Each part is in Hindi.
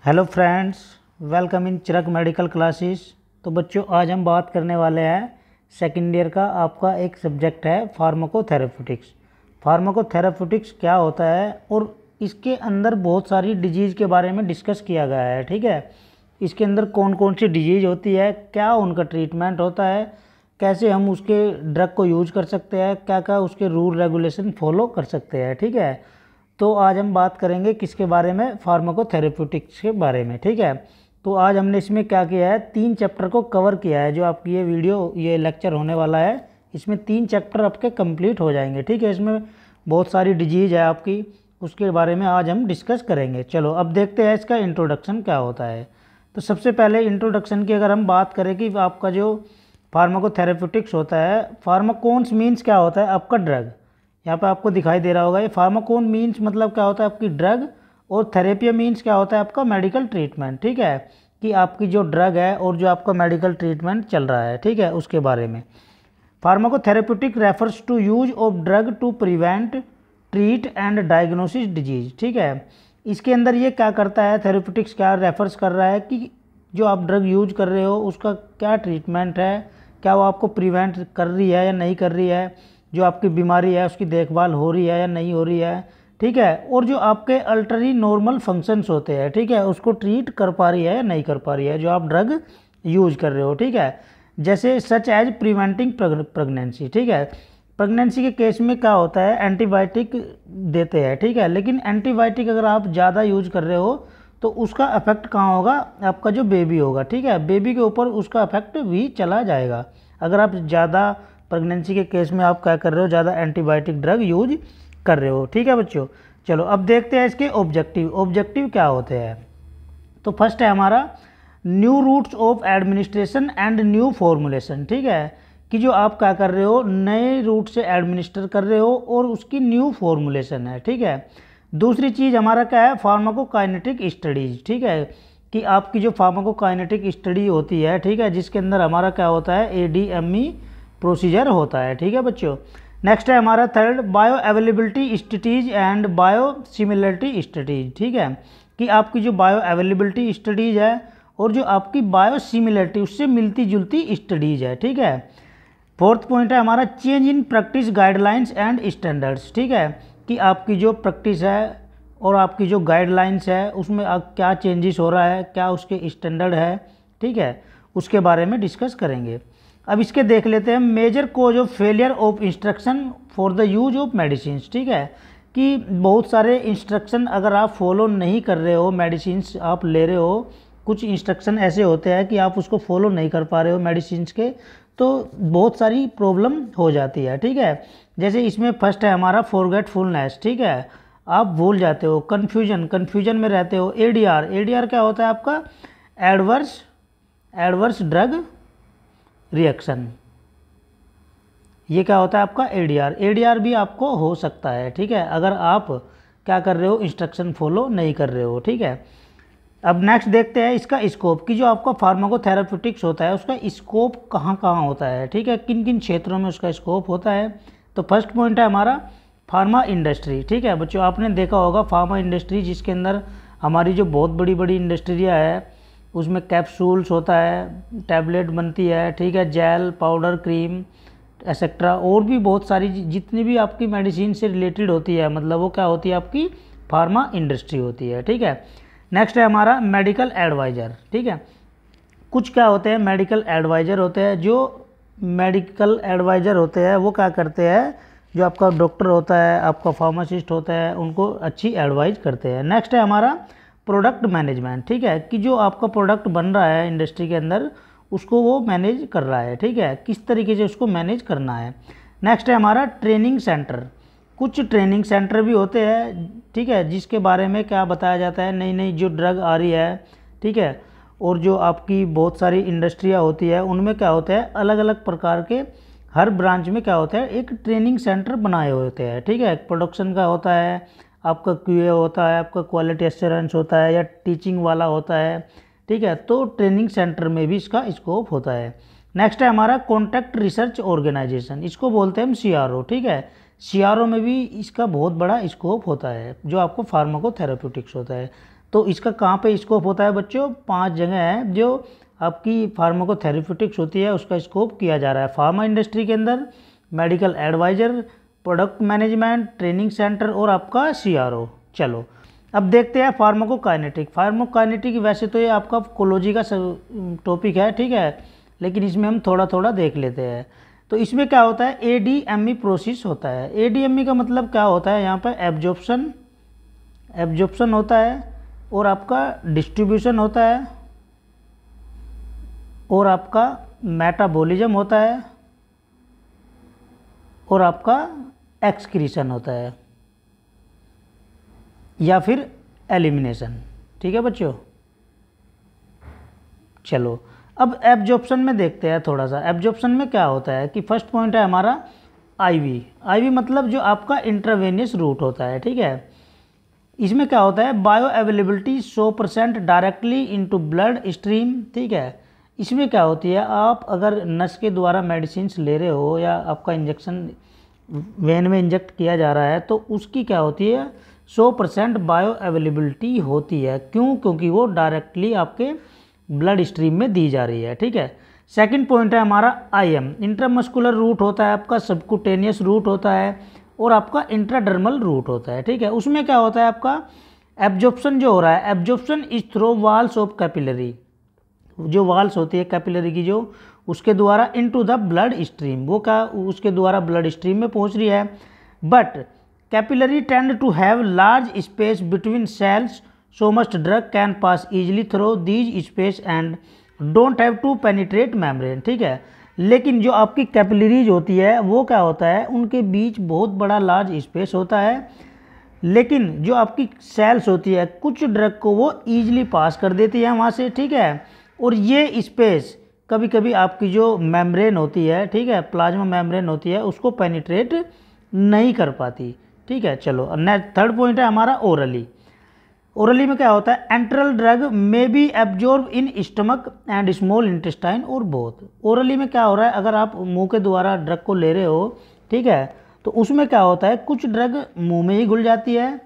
हेलो फ्रेंड्स, वेलकम इन चिरक मेडिकल क्लासेस। तो बच्चों, आज हम बात करने वाले हैं सेकेंड ईयर का आपका एक सब्जेक्ट है फार्माकोथेरेप्यूटिक्स। फार्माकोथेरेप्यूटिक्स क्या होता है और इसके अंदर बहुत सारी डिजीज़ के बारे में डिस्कस किया गया है। ठीक है, इसके अंदर कौन कौन सी डिजीज़ होती है, क्या उनका ट्रीटमेंट होता है, कैसे हम उसके ड्रग को यूज कर सकते हैं, क्या क्या उसके रूल रेगुलेशन फॉलो कर सकते हैं। ठीक है, तो आज हम बात करेंगे किसके बारे में, फार्माकोथेरेप्यूटिक्स के बारे में। ठीक है, तो आज हमने इसमें क्या किया है, 3 चैप्टर को कवर किया है। जो आपकी ये लेक्चर होने वाला है, इसमें 3 चैप्टर आपके कंप्लीट हो जाएंगे। ठीक है, इसमें बहुत सारी डिजीज़ है आपकी, उसके बारे में आज हम डिस्कस करेंगे। चलो अब देखते हैं इसका इंट्रोडक्शन क्या होता है। तो सबसे पहले इंट्रोडक्शन की अगर हम बात करें कि आपका जो फार्माकोथेरेप्यूटिक्स होता है, फार्माकोन्स मीन्स क्या होता है, आपका ड्रग। यहाँ पे आपको दिखाई दे रहा होगा, ये फार्माकोन मीन्स मतलब क्या होता है, आपकी ड्रग, और थेरेपिया मीन्स क्या होता है, आपका मेडिकल ट्रीटमेंट। ठीक है, कि आपकी जो ड्रग है और जो आपका मेडिकल ट्रीटमेंट चल रहा है। ठीक है, उसके बारे में pharmacotherapeutic refers to use of drug to prevent, treat and diagnosis disease. ठीक है, इसके अंदर ये क्या करता है, थेरेप्यूटिक्स क्या रेफर्स कर रहा है कि जो आप ड्रग यूज कर रहे हो उसका क्या ट्रीटमेंट है, क्या वो आपको प्रिवेंट कर रही है या नहीं कर रही है, जो आपकी बीमारी है उसकी देखभाल हो रही है या नहीं हो रही है। ठीक है, और जो आपके अल्टरी नॉर्मल फंक्शंस होते हैं, ठीक है, उसको ट्रीट कर पा रही है या नहीं कर पा रही है जो आप ड्रग यूज कर रहे हो। ठीक है, जैसे सच एज प्रिवेंटिंग प्रेगनेंसी। ठीक है, प्रेगनेंसी के केस में क्या होता है, एंटीबायोटिक देते हैं। ठीक है, लेकिन एंटीबायोटिक अगर आप ज़्यादा यूज कर रहे हो तो उसका इफेक्ट कहाँ होगा, आपका जो बेबी होगा। ठीक है, बेबी के ऊपर उसका इफेक्ट भी चला जाएगा अगर आप ज़्यादा प्रेगनेंसी के केस में आप क्या कर रहे हो, ज़्यादा एंटीबायोटिक ड्रग यूज कर रहे हो। ठीक है बच्चों, चलो अब देखते हैं इसके ऑब्जेक्टिव क्या होते हैं। तो फर्स्ट है हमारा new routes of administration and new formulation. ठीक है, कि जो आप क्या कर रहे हो, नए रूट से एडमिनिस्टर कर रहे हो और उसकी न्यू फॉर्मुलेशन है। ठीक है, दूसरी चीज़ हमारा क्या है, फार्माकोकाइनेटिक स्टडीज। ठीक है, कि आपकी जो फार्माकोकाइनेटिक स्टडी होती है, ठीक है, जिसके अंदर हमारा क्या होता है, ADME प्रोसीजर होता है। ठीक है बच्चों, नेक्स्ट है हमारा third bio availability studies and bio similarity studies. ठीक है, कि आपकी जो बायो अवेलेबिलिटी स्टडीज है और जो आपकी बायो सिमिलरिटी उससे मिलती जुलती स्टडीज है। ठीक है, फोर्थ पॉइंट है हमारा change in practice guidelines and standards. ठीक है, कि आपकी जो प्रैक्टिस है और आपकी जो गाइडलाइंस है उसमें क्या चेंजेस हो रहा है, क्या उसके स्टैंडर्ड है। ठीक है, उसके बारे में डिस्कस करेंगे। अब इसके देख लेते हैं major cause of failure of instruction for the use of medicine. ठीक है, कि बहुत सारे इंस्ट्रक्शन अगर आप फॉलो नहीं कर रहे हो, मेडिसिन आप ले रहे हो, कुछ इंस्ट्रक्शन ऐसे होते हैं कि आप उसको फॉलो नहीं कर पा रहे हो मेडिसिन के, तो बहुत सारी प्रॉब्लम हो जाती है। ठीक है, जैसे इसमें फर्स्ट है हमारा फॉरगेटफुलनेस। ठीक है, आप भूल जाते हो, कन्फ्यूजन में रहते हो। ADR क्या होता है आपका, एडवर्स ड्रग रिएक्शन। ये क्या होता है आपका ADR भी आपको हो सकता है। ठीक है, अगर आप क्या कर रहे हो, इंस्ट्रक्शन फॉलो नहीं कर रहे हो। ठीक है, अब नेक्स्ट देखते हैं इसका स्कोप, कि जो आपका फार्माकोथेरेप्यूटिक्स होता है उसका स्कोप कहाँ कहाँ होता है। ठीक है, किन किन क्षेत्रों में उसका स्कोप होता है। तो फर्स्ट पॉइंट है हमारा फार्मा इंडस्ट्री। ठीक है बच्चों, आपने देखा होगा फार्मा इंडस्ट्री, जिसके अंदर हमारी जो बहुत बड़ी बड़ी इंडस्ट्रियाँ है, उसमें कैप्सूल्स होता है, टैबलेट बनती है। ठीक है, जेल, पाउडर, क्रीम एक्सेट्रा, और भी बहुत सारी जितनी भी आपकी मेडिसिन से रिलेटेड होती है, मतलब वो क्या होती है, आपकी फार्मा इंडस्ट्री होती है। ठीक है, नेक्स्ट है हमारा मेडिकल एडवाइज़र। ठीक है, कुछ क्या होते हैं, मेडिकल एडवाइज़र होते हैं। जो मेडिकल एडवाइज़र होते हैं वो क्या करते हैं, जो आपका डॉक्टर होता है, आपका फार्मासिस्ट होता है, उनको अच्छी एडवाइज करते हैं। नेक्स्ट है हमारा प्रोडक्ट मैनेजमेंट। ठीक है, कि जो आपका प्रोडक्ट बन रहा है इंडस्ट्री के अंदर, उसको वो मैनेज कर रहा है। ठीक है, किस तरीके से उसको मैनेज करना है। नेक्स्ट है हमारा ट्रेनिंग सेंटर। कुछ ट्रेनिंग सेंटर भी होते हैं, ठीक है, जिसके बारे में क्या बताया जाता है, नई नई जो ड्रग आ रही है। ठीक है, और जो आपकी बहुत सारी इंडस्ट्रियाँ होती है, उनमें क्या होता है, अलग अलग प्रकार के हर ब्रांच में क्या होता है, एक ट्रेनिंग सेंटर बनाए हुए होते हैं। ठीक है, प्रोडक्शन का होता है, आपका QA होता है, आपका क्वालिटी एश्योरेंस होता है, या टीचिंग वाला होता है। ठीक है, तो ट्रेनिंग सेंटर में भी इसका स्कोप होता है। नेक्स्ट है हमारा कॉन्ट्रैक्ट रिसर्च ऑर्गेनाइजेशन, इसको बोलते हैं हम CRO। ठीक है, CRO में भी इसका बहुत बड़ा स्कोप होता है, जो आपको फार्माकोथेरेप्यूटिक्स होता है। तो इसका कहाँ पे स्कोप होता है बच्चों? 5 जगह है जो आपकी फार्माकोथेरेप्यूटिक्स होती है उसका स्कोप किया जा रहा है। फार्मा इंडस्ट्री के अंदर, medical adviser, product management, training centre और आपका CRO। चलो अब देखते हैं फार्माकोकाइनेटिक। फार्माकोकाइनेटिक वैसे तो ये आपका कोलॉजी का टॉपिक है, ठीक है, लेकिन इसमें हम थोड़ा थोड़ा देख लेते हैं। तो इसमें क्या होता है? ADME प्रोसेस होता है। ADME का मतलब क्या होता है? यहाँ पर एब्जॉर्प्शन होता है और आपका डिस्ट्रीब्यूशन होता है और आपका मेटाबॉलिज्म होता है और आपका एक्सक्रीशन होता है या फिर एलिमिनेशन। ठीक है बच्चों। चलो अब एब्जॉर्प्शन में देखते हैं थोड़ा सा। एब्जॉर्प्शन में क्या होता है कि फर्स्ट पॉइंट है हमारा IV मतलब जो आपका इंट्रावेनियस रूट होता है, ठीक है। इसमें क्या होता है? Bio availability 100% directly into blood stream, ठीक है। इसमें क्या होती है? आप अगर नस के द्वारा मेडिसिन ले रहे हो या आपका इंजेक्शन वेन में इंजेक्ट किया जा रहा है तो उसकी क्या होती है? 100% बायो अवेलेबिलिटी होती है। क्यों? क्योंकि वो डायरेक्टली आपके ब्लड स्ट्रीम में दी जा रही है, ठीक है। सेकंड पॉइंट है हमारा IM इंट्रामस्कुलर रूट होता है आपका, सबक्यूटेनियस रूट होता है और आपका इंट्राडर्मल रूट होता है, ठीक है। उसमें क्या होता है? आपका एब्जॉर्प्शन जो हो रहा है, absorption is through walls of capillary, जो वाल्स होती है कैपिलरी की जो, उसके द्वारा इनटू द ब्लड स्ट्रीम, वो क्या उसके द्वारा ब्लड स्ट्रीम में पहुंच रही है। But capillary tend to have large space between cells, so much drug can pass easily through these space and don't have to penetrate membrane, ठीक है। लेकिन जो आपकी कैपिलरीज होती है वो क्या होता है? उनके बीच बहुत बड़ा लार्ज स्पेस होता है, लेकिन जो आपकी सेल्स होती है कुछ ड्रग को वो ईजिली पास कर देती है वहाँ से, ठीक है। और ये स्पेस कभी कभी आपकी जो मेम्ब्रेन होती है, ठीक है, प्लाज्मा मेम्ब्रेन होती है, उसको पेनिट्रेट नहीं कर पाती, ठीक है। चलो नेक्स्ट थर्ड पॉइंट है हमारा ओरली में क्या होता है? Enteral drug may be absorb in stomach and small intestine और बोथ। ओरली में क्या हो रहा है? अगर आप मुंह के द्वारा ड्रग को ले रहे हो, ठीक है, तो उसमें क्या होता है? कुछ ड्रग मुंह में ही घुल जाती है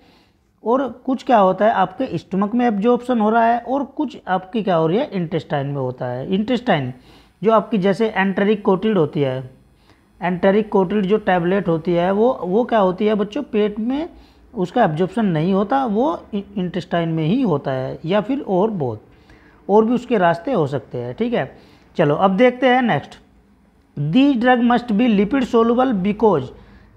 और कुछ क्या होता है? आपके स्टमक में एब्जॉर्प्शन हो रहा है और कुछ आपकी क्या हो रही है? इंटेस्टाइन में होता है। इंटेस्टाइन जो आपकी जैसे एंटेरिक कोटिल्ड होती है, एंटेरिक कोटिल्ड जो टैबलेट होती है वो क्या होती है बच्चों? पेट में उसका एब्जॉर्प्शन नहीं होता, वो इंटेस्टाइन में ही होता है या फिर और बहुत और भी उसके रास्ते हो सकते हैं, ठीक है। चलो अब देखते हैं next. These drug must be lipid soluble because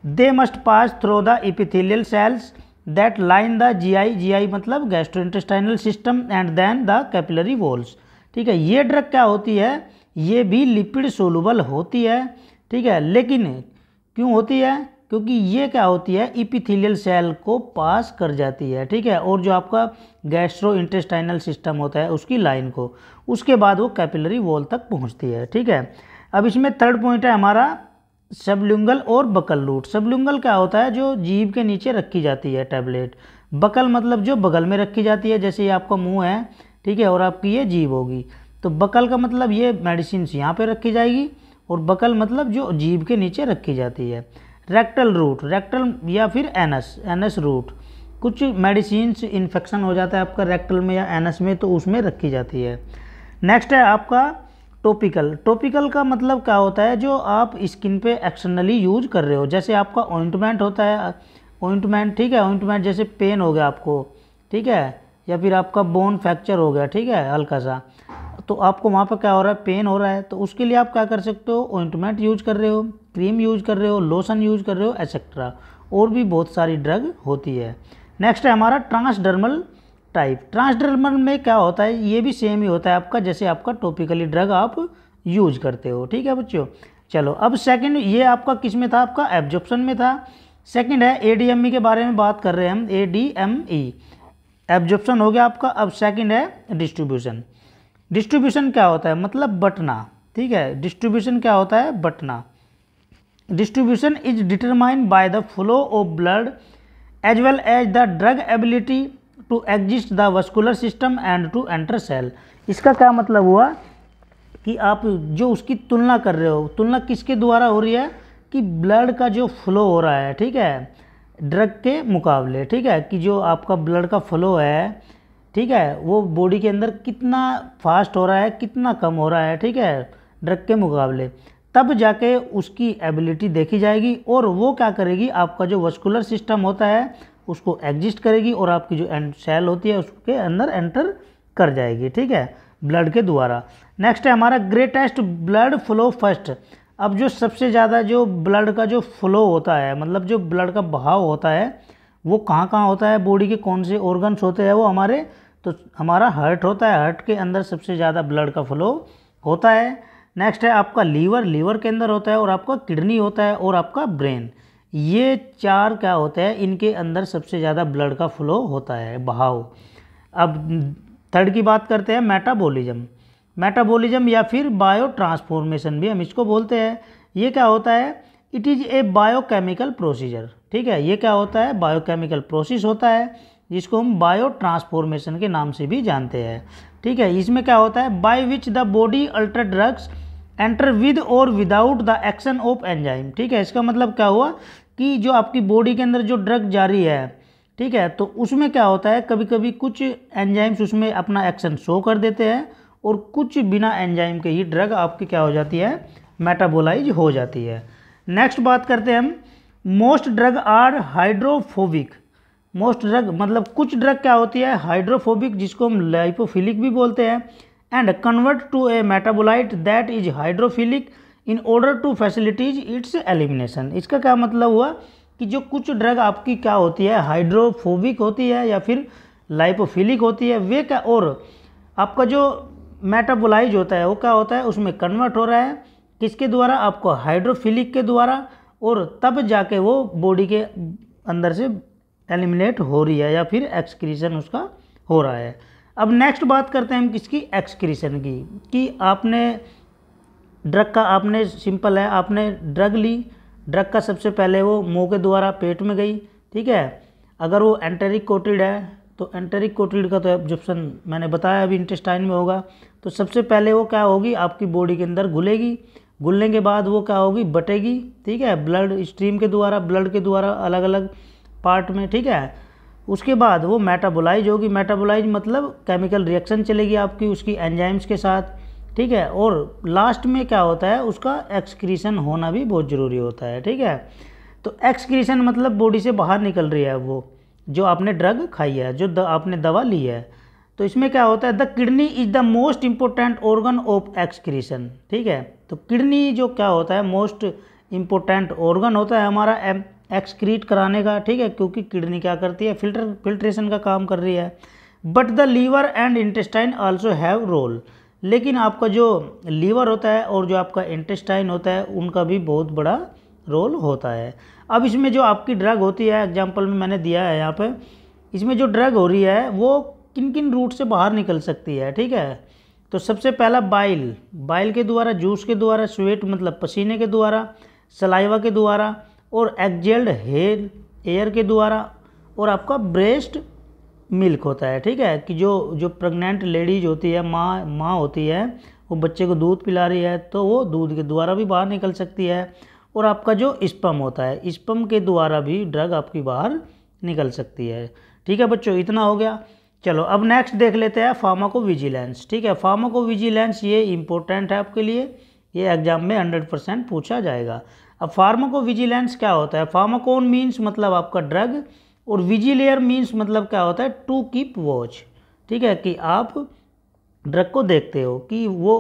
they must pass through the epithelial cells that line the GI मतलब gastrointestinal system and then the capillary walls, ठीक है। ये ड्रग क्या होती है? ये भी लिपिड सोलुबल होती है, ठीक है, लेकिन क्यों होती है? क्योंकि ये क्या होती है? एपिथेलियल सेल को पास कर जाती है, ठीक है, और जो आपका गैस्ट्रोइंटेस्टाइनल सिस्टम होता है उसकी लाइन को, उसके बाद वो कैपिलरी वॉल तक पहुंचती है, ठीक है। अब इसमें थर्ड पॉइंट है हमारा सबल्यूंगल और बकल रूट। सबल्यूंगल क्या होता है? जो जीभ के नीचे रखी जाती है टैबलेट। बकल मतलब जो बगल में रखी जाती है, जैसे ये आपका मुंह है, ठीक है, और आपकी ये जीभ होगी, तो बकल का मतलब ये मेडिसिन यहाँ पे रखी जाएगी और बकल मतलब जो जीभ के नीचे रखी जाती है। रेक्टल रूट, रेक्टल या फिर एनस रूट, कुछ मेडिसिन्स इन्फेक्शन हो जाता है आपका रेक्टल में या एनस में तो उसमें रखी जाती है। नेक्स्ट है आपका टॉपिकल। टॉपिकल का मतलब क्या होता है? जो आप स्किन पे एक्सटर्नली यूज कर रहे हो, जैसे आपका ऑइंटमेंट होता है, ऑइंटमेंट, ठीक है, ऑइंटमेंट जैसे पेन हो गया आपको, ठीक है, या फिर आपका बोन फ्रैक्चर हो गया, ठीक है, हल्का सा, तो आपको वहाँ पर क्या हो रहा है? पेन हो रहा है, तो उसके लिए आप क्या कर सकते हो? ऑइंटमेंट यूज कर रहे हो, क्रीम यूज कर रहे हो, लोशन यूज कर रहे हो, एक्सेट्रा, और भी बहुत सारी ड्रग होती है। नेक्स्ट है हमारा ट्रांसडर्मल टाइप। ट्रांसडर्मल में क्या होता है? ये भी सेम ही होता है आपका, जैसे आपका टॉपिकली ड्रग आप यूज करते हो, ठीक है बच्चों। चलो अब सेकंड, ये आपका किस में था? आपका एब्जॉर्प्शन में था। सेकंड है ADME के बारे में बात कर रहे हैं हम, ADME, एब्जॉर्प्शन हो गया आपका। अब सेकंड है डिस्ट्रीब्यूशन। डिस्ट्रीब्यूशन क्या होता है? मतलब बंटना, ठीक है, डिस्ट्रीब्यूशन क्या होता है? बंटना। Distribution is determined by the flow of blood as well as the drug ability to exit the vascular system and to enter cell. इसका क्या मतलब हुआ कि आप जो उसकी तुलना कर रहे हो, तुलना किसके द्वारा हो रही है? कि ब्लड का जो फ्लो हो रहा है, ठीक है, ड्रग के मुकाबले, ठीक है, कि जो आपका ब्लड का फ्लो है ठीक है, वो बॉडी के अंदर कितना फास्ट हो रहा है, कितना कम हो रहा है, ठीक है, ड्रग के मुकाबले, तब जाके उसकी एबिलिटी देखी जाएगी और वो क्या करेगी, आपका जो वस्कुलर सिस्टम होता है उसको एग्जिस्ट करेगी और आपकी जो सेल होती है उसके अंदर एंटर कर जाएगी, ठीक है, ब्लड के द्वारा। नेक्स्ट है हमारा ग्रेटेस्ट ब्लड फ्लो फर्स्ट। अब जो सबसे ज़्यादा जो ब्लड का जो फ्लो होता है, मतलब जो ब्लड का बहाव होता है, वो कहाँ कहाँ होता है, बॉडी के कौन से ऑर्गन्स होते हैं वो हमारे, तो हमारा हार्ट होता है, हार्ट के अंदर सबसे ज़्यादा ब्लड का फ्लो होता है। नेक्स्ट है आपका लीवर, लीवर के अंदर होता है, और आपका किडनी होता है, और आपका ब्रेन। ये चार क्या होते हैं, इनके अंदर सबसे ज़्यादा ब्लड का फ्लो होता है, बहाव। अब थर्ड की बात करते हैं, मेटाबॉलिज्म। मेटाबॉलिज्म या फिर बायो ट्रांसफॉर्मेशन भी हम इसको बोलते हैं। ये क्या होता है, it is A biochemical procedure, ठीक है, ये क्या होता है, बायोकेमिकल प्रोसेस होता है, जिसको हम बायो ट्रांसफॉर्मेशन के नाम से भी जानते हैं, ठीक है। इसमें क्या होता है, by which the body alter drugs enter with और without the action of enzyme, ठीक है। इसका मतलब क्या हुआ कि जो आपकी बॉडी के अंदर जो ड्रग जारी है, ठीक है, तो उसमें क्या होता है, कभी कभी कुछ एंजाइम्स उसमें अपना एक्शन शो कर देते हैं और कुछ बिना एंजाइम के ही ड्रग आपकी क्या हो जाती है, मेटाबोलाइज हो जाती है। नेक्स्ट बात करते हैं हम, most drug are hydrophobic. Most drug मतलब कुछ ड्रग क्या होती है, हाइड्रोफोबिक, जिसको हम लाइपोफिलिक भी बोलते हैं, and convert to a metabolite that is hydrophilic in order to facilities its elimination. इसका क्या मतलब हुआ कि जो कुछ ड्रग आपकी क्या होती है, हाइड्रोफोबिक होती है या फिर लाइपोफिलिक होती है, वे क्या, और आपका जो मेटाबोलाइज होता है वो क्या होता है, उसमें कन्वर्ट हो रहा है, किसके द्वारा, आपको हाइड्रोफिलिक के द्वारा, और तब जाके वो बॉडी के अंदर से एलिमिनेट हो रही है या फिर एक्सक्रीशन उसका हो रहा है। अब नेक्स्ट बात करते हैं हम किसकी, एक्सक्रीशन की, कि आपने ड्रग का, आपने सिंपल है, आपने ड्रग ली, ड्रग का सबसे पहले वो मुंह के द्वारा पेट में गई, ठीक है। अगर वो एंटेरिक कोटेड है तो एंटेरिक कोटेड का तो एब्जॉर्प्शन मैंने बताया अभी इंटेस्टाइन में होगा, तो सबसे पहले वो क्या होगी, आपकी बॉडी के अंदर घुलेगी, घुलने के बाद वो क्या होगी, बटेगी, ठीक है, ब्लड स्ट्रीम के द्वारा, ब्लड के द्वारा अलग अलग पार्ट में, ठीक है। उसके बाद वो मेटाबोलाइज होगी, मेटाबोलाइज मतलब केमिकल रिएक्शन चलेगी आपकी उसकी एंजाइम्स के साथ, ठीक है, और लास्ट में क्या होता है, उसका एक्सक्रीशन होना भी बहुत ज़रूरी होता है, ठीक है। तो एक्सक्रीशन मतलब बॉडी से बाहर निकल रही है वो जो आपने ड्रग खाई है, जो आपने दवा ली है। तो इसमें क्या होता है, the kidney is the most important organ of excretion, ठीक है। तो किडनी जो क्या होता है, मोस्ट इम्पोर्टेंट ऑर्गन होता है हमारा एक्सक्रीट कराने का, ठीक है, क्योंकि किडनी क्या करती है, फिल्ट्रेशन का काम कर रही है। But the liver and intestine also have role, लेकिन आपका जो लीवर होता है और जो आपका इंटेस्टाइन होता है उनका भी बहुत बड़ा रोल होता है। अब इसमें जो आपकी ड्रग होती है, एग्जांपल में मैंने दिया है यहाँ पे, इसमें जो ड्रग हो रही है वो किन किन रूट से बाहर निकल सकती है, ठीक है। तो सबसे पहला बाइल, बाइल के द्वारा, जूस के द्वारा, स्वेट मतलब पसीने के द्वारा, सलाइवा के द्वारा, और एक्जेल्ड हेयर एयर के द्वारा, और आपका ब्रेस्ट मिल्क होता है, ठीक है, कि जो प्रेग्नेंट लेडीज होती है, माँ होती है, वो बच्चे को दूध पिला रही है तो वो दूध के द्वारा भी बाहर निकल सकती है। और आपका जो स्पर्म होता है, स्पर्म के द्वारा भी ड्रग आपकी बाहर निकल सकती है, ठीक है बच्चों, इतना हो गया। चलो अब नेक्स्ट देख लेते हैं फार्माकोविजिलेंस, ठीक है। फार्माकोविजिलेंस ये इंपॉर्टेंट है आपके लिए, ये एग्जाम में 100% पूछा जाएगा। अब फार्माकोविजिलेंस क्या होता है, फार्माकोन मीन्स मतलब आपका ड्रग, और विजिलेयर मीन्स मतलब क्या होता है, टू कीप वॉच, ठीक है, कि आप ड्रग को देखते हो कि वो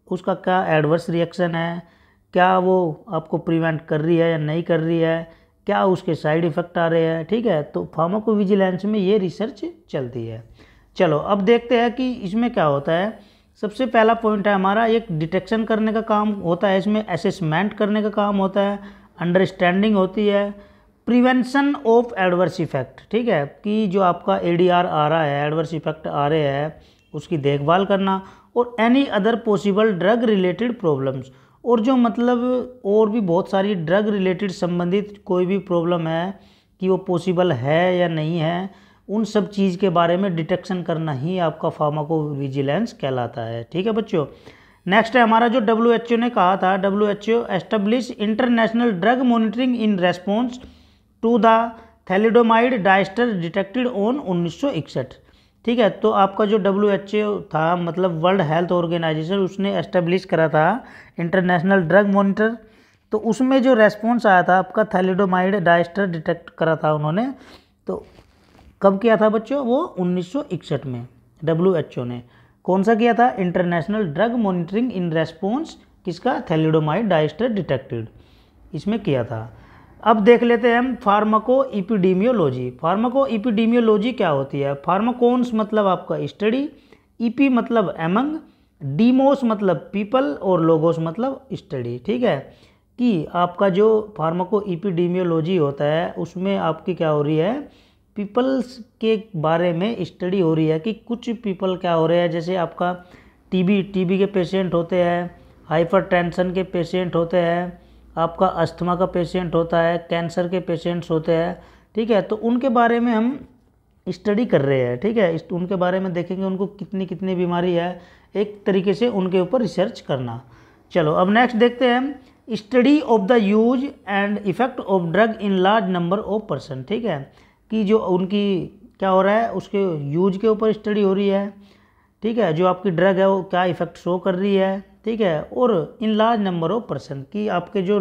उसका क्या एडवर्स रिएक्शन है, क्या वो आपको प्रिवेंट कर रही है या नहीं कर रही है, क्या उसके साइड इफ़ेक्ट आ रहे हैं, ठीक है। तो फार्माकोविजिलेंस में ये रिसर्च चलती है। चलो अब देखते हैं कि इसमें क्या होता है। सबसे पहला पॉइंट है हमारा, एक डिटेक्शन करने का काम होता है, इसमें असेसमेंट करने का काम होता है, अंडरस्टैंडिंग होती है, प्रिवेंशन ऑफ एडवर्स इफेक्ट, ठीक है, कि जो आपका ADR आ रहा है, एडवर्स इफेक्ट आ रहे हैं, उसकी देखभाल करना, और any other possible drug related problems, और जो मतलब और भी बहुत सारी ड्रग रिलेटेड संबंधित कोई भी प्रॉब्लम है कि वो पॉसिबल है या नहीं है, उन सब चीज़ के बारे में डिटेक्शन करना ही आपका फार्माकोविजिलेंस कहलाता है, ठीक है बच्चों। नेक्स्ट है हमारा जो WHO ने कहा था, WHO establish international drug monitoring in response to the thalidomide disaster detected on 1961, ठीक है। तो आपका जो WHO था, मतलब वर्ल्ड हेल्थ ऑर्गेनाइजेशन, उसने एस्टेब्लिश करा था इंटरनेशनल ड्रग मॉनिटर। तो उसमें जो रेस्पॉन्स आया था आपका, थैलिडोमाइड डाइस्टर डिटेक्ट करा था उन्होंने। तो कब किया था बच्चों? वो 1961 में WHO ने कौन सा किया था? International drug monitoring in response किसका? थैलिडोमाइड डाइस्टर डिटेक्टेड, इसमें किया था। अब देख लेते हैं हम फार्माको इपिडीमियोलॉजी। फार्माको इपिडीमियोलॉजी क्या होती है? फार्माकोन्स मतलब आपका स्टडी, ईपी मतलब एमंग, डीमोस मतलब पीपल और लोगोस मतलब स्टडी। ठीक है, कि आपका जो फार्माको इपिडीमियोलॉजी होता है उसमें आपकी क्या हो रही है? पीपल्स के बारे में स्टडी हो रही है कि कुछ पीपल क्या हो रहे हैं। जैसे आपका टीबी के पेशेंट होते हैं, हाइपरटेंशन के पेशेंट होते हैं, आपका अस्थमा का पेशेंट होता है, कैंसर के पेशेंट्स होते हैं। ठीक है, तो उनके बारे में हम स्टडी कर रहे हैं। ठीक है, उनके बारे में देखेंगे उनको कितनी कितनी बीमारी है, एक तरीके से उनके ऊपर रिसर्च करना। चलो अब नेक्स्ट देखते हैं हम, study of the use and effect of drug in large number of person. ठीक है, कि जो उनकी क्या हो रहा है, उसके यूज के ऊपर स्टडी हो रही है। ठीक है, जो आपकी ड्रग है वो क्या इफेक्ट शो कर रही है। ठीक है, और in large number of person, कि आपके जो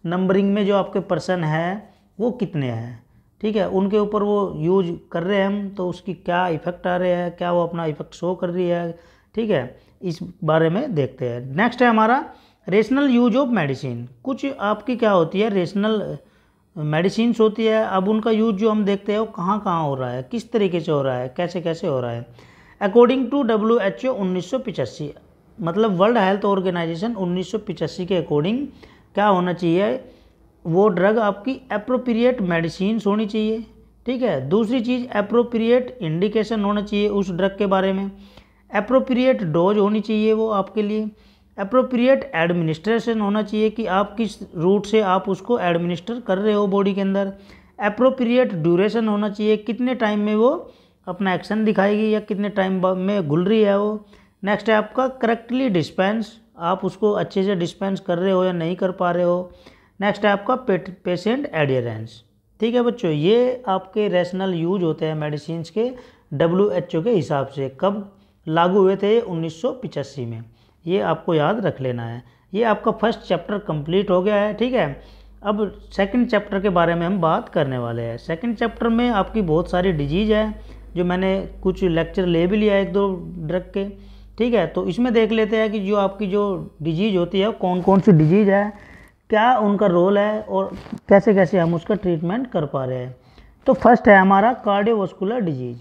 नंबरिंग में जो आपके पर्सन हैं वो कितने हैं। ठीक है, उनके ऊपर वो यूज कर रहे हैं हम, तो उसकी क्या इफेक्ट आ रहे हैं, क्या वो अपना इफेक्ट शो कर रही है। ठीक है, इस बारे में देखते हैं। नेक्स्ट है हमारा रेशनल यूज ऑफ मेडिसिन। कुछ आपकी क्या होती है? रेशनल मेडिसिन्स होती है। अब उनका यूज जो हम देखते हैं वो कहाँ कहाँ हो रहा है, किस तरीके से हो रहा है, कैसे कैसे हो रहा है। अकॉर्डिंग टू WHO 1985, मतलब वर्ल्ड हेल्थ ऑर्गेनाइजेशन 1985 के अकॉर्डिंग क्या होना चाहिए? वो ड्रग आपकी अप्रोप्रिएट मेडिसिन्स होनी चाहिए। ठीक है, दूसरी चीज़ अप्रोप्रिएट इंडिकेशन होना चाहिए उस ड्रग के बारे में, अप्रोप्रिएट डोज होनी चाहिए वो आपके लिए, अप्रोप्रिएट एडमिनिस्ट्रेशन होना चाहिए कि आप किस रूट से आप उसको एडमिनिस्टर कर रहे हो बॉडी के अंदर, अप्रोप्रिएट ड्यूरेशन होना चाहिए, कितने टाइम में वो अपना एक्शन दिखाएगी या कितने टाइम में घुल रही है वो। नेक्स्ट है आपका करेक्टली डिस्पेंस, आप उसको अच्छे से डिस्पेंस कर रहे हो या नहीं कर पा रहे हो। नेक्स्ट है आपका पेशेंट एडियरेंस। ठीक है बच्चों, ये आपके रैशनल यूज होते हैं मेडिसिन के WHO के हिसाब से। कब लागू हुए थे? 1985 में। ये आपको याद रख लेना है। ये आपका फर्स्ट चैप्टर कंप्लीट हो गया है। ठीक है, अब सेकंड चैप्टर के बारे में हम बात करने वाले हैं। सेकंड चैप्टर में आपकी बहुत सारी डिजीज़ है, जो मैंने कुछ लेक्चर ले भी लिया एक दो ड्रग के। ठीक है, तो इसमें देख लेते हैं कि जो आपकी जो डिजीज़ होती है कौन कौन सी डिजीज़ है, क्या उनका रोल है और कैसे कैसे हम उसका ट्रीटमेंट कर पा रहे हैं। तो फर्स्ट है हमारा कार्डियोवास्कुलर डिजीज़।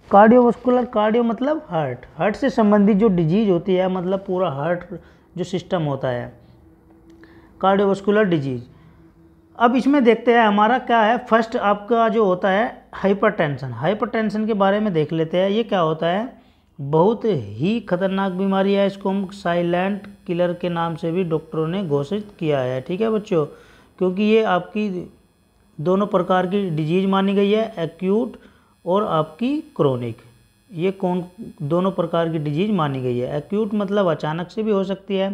कार्डियोवास्कुलर, कार्डियो मतलब हार्ट, हार्ट से संबंधित जो डिजीज़ होती है, मतलब पूरा हार्ट जो सिस्टम होता है, कार्डियोवास्कुलर डिजीज़। अब इसमें देखते हैं हमारा क्या है। फर्स्ट आपका जो होता है हाइपरटेंशन। हाइपरटेंशन के बारे में देख लेते हैं। ये क्या होता है? बहुत ही खतरनाक बीमारी है। इसको हम साइलेंट किलर के नाम से भी डॉक्टरों ने घोषित किया है। ठीक है बच्चों, क्योंकि ये आपकी दोनों प्रकार की डिजीज़ मानी गई है, एक्यूट और आपकी क्रोनिक। ये दोनों प्रकार की डिजीज़ मानी गई है। एक्यूट मतलब अचानक से भी हो सकती है,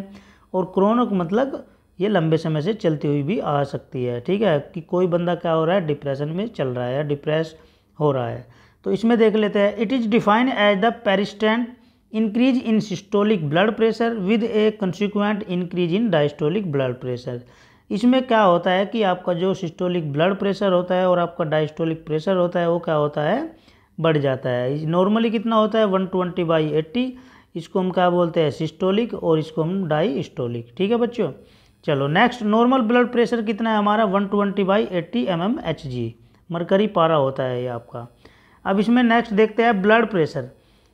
और क्रोनिक मतलब ये लंबे समय से चलती हुई भी आ सकती है। ठीक है, कि कोई बंदा क्या हो रहा है? डिप्रेशन में चल रहा है, डिप्रेस हो रहा है। तो इसमें देख लेते हैं। It is defined as the persistent increase in systolic blood pressure with a consequent increase in diastolic blood pressure. इसमें क्या होता है कि आपका जो सिस्टोलिक ब्लड प्रेशर होता है और आपका डायस्टोलिक प्रेशर होता है वो क्या होता है? बढ़ जाता है। नॉर्मली कितना होता है? 120/80। इसको हम क्या बोलते हैं? सिस्टोलिक, और इसको हम डायस्टोलिक। ठीक है बच्चों, चलो नेक्स्ट। नॉर्मल ब्लड प्रेशर कितना है हमारा? 120/80 mmHg, मरकरी पारा होता है ये आपका। अब इसमें नेक्स्ट देखते हैं ब्लड प्रेशर।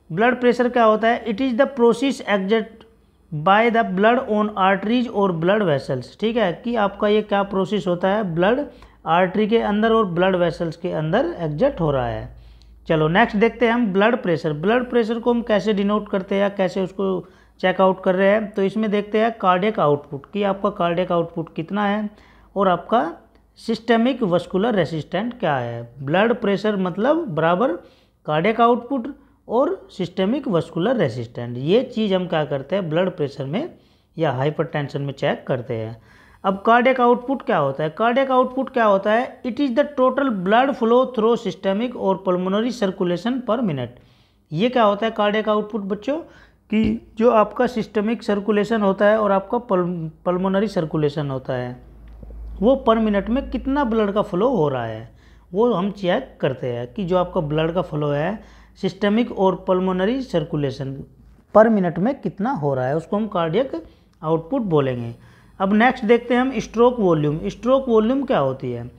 ब्लड प्रेशर क्या होता है? It is the process exert by the blood on arteries और ब्लड वेसल्स। ठीक है, कि आपका ये क्या प्रोसेस होता है? ब्लड आर्टरी के अंदर और ब्लड वेसल्स के अंदर एग्जट हो रहा है। चलो नेक्स्ट देखते हैं हम ब्लड प्रेशर। ब्लड प्रेशर को हम कैसे डिनोट करते हैं, कैसे उसको चेकआउट कर रहे हैं? तो इसमें देखते हैं कार्डियक आउटपुट, कि आपका कार्डियक आउटपुट कितना है और आपका सिस्टेमिक वस्कुलर रेसिस्टेंट क्या है। ब्लड प्रेशर मतलब बराबर कार्डियक आउटपुट और सिस्टेमिक वस्कुलर रेसिस्टेंट। ये चीज़ हम क्या करते हैं? ब्लड प्रेशर में या हाइपरटेंशन में चेक करते हैं। अब कार्डियक आउटपुट क्या होता है? कार्डियक आउटपुट क्या होता है? It is the total blood flow through systemic और पल्मोनरी सर्कुलेशन पर मिनट। ये क्या होता है कार्डियक आउटपुट बच्चों, कि जो आपका सिस्टमिक सर्कुलेशन होता है और आपका पल्मोनरी सर्कुलेशन होता है, वो पर मिनट में कितना ब्लड का फ्लो हो रहा है वो हम चेक करते हैं कि जो आपका ब्लड का फ्लो है सिस्टमिक और पल्मोनरी सर्कुलेशन पर मिनट में कितना हो रहा है, उसको हम कार्डियक आउटपुट बोलेंगे। अब नेक्स्ट देखते हैं हम स्ट्रोक वॉल्यूम। स्ट्रोक वॉल्यूम क्या होती है?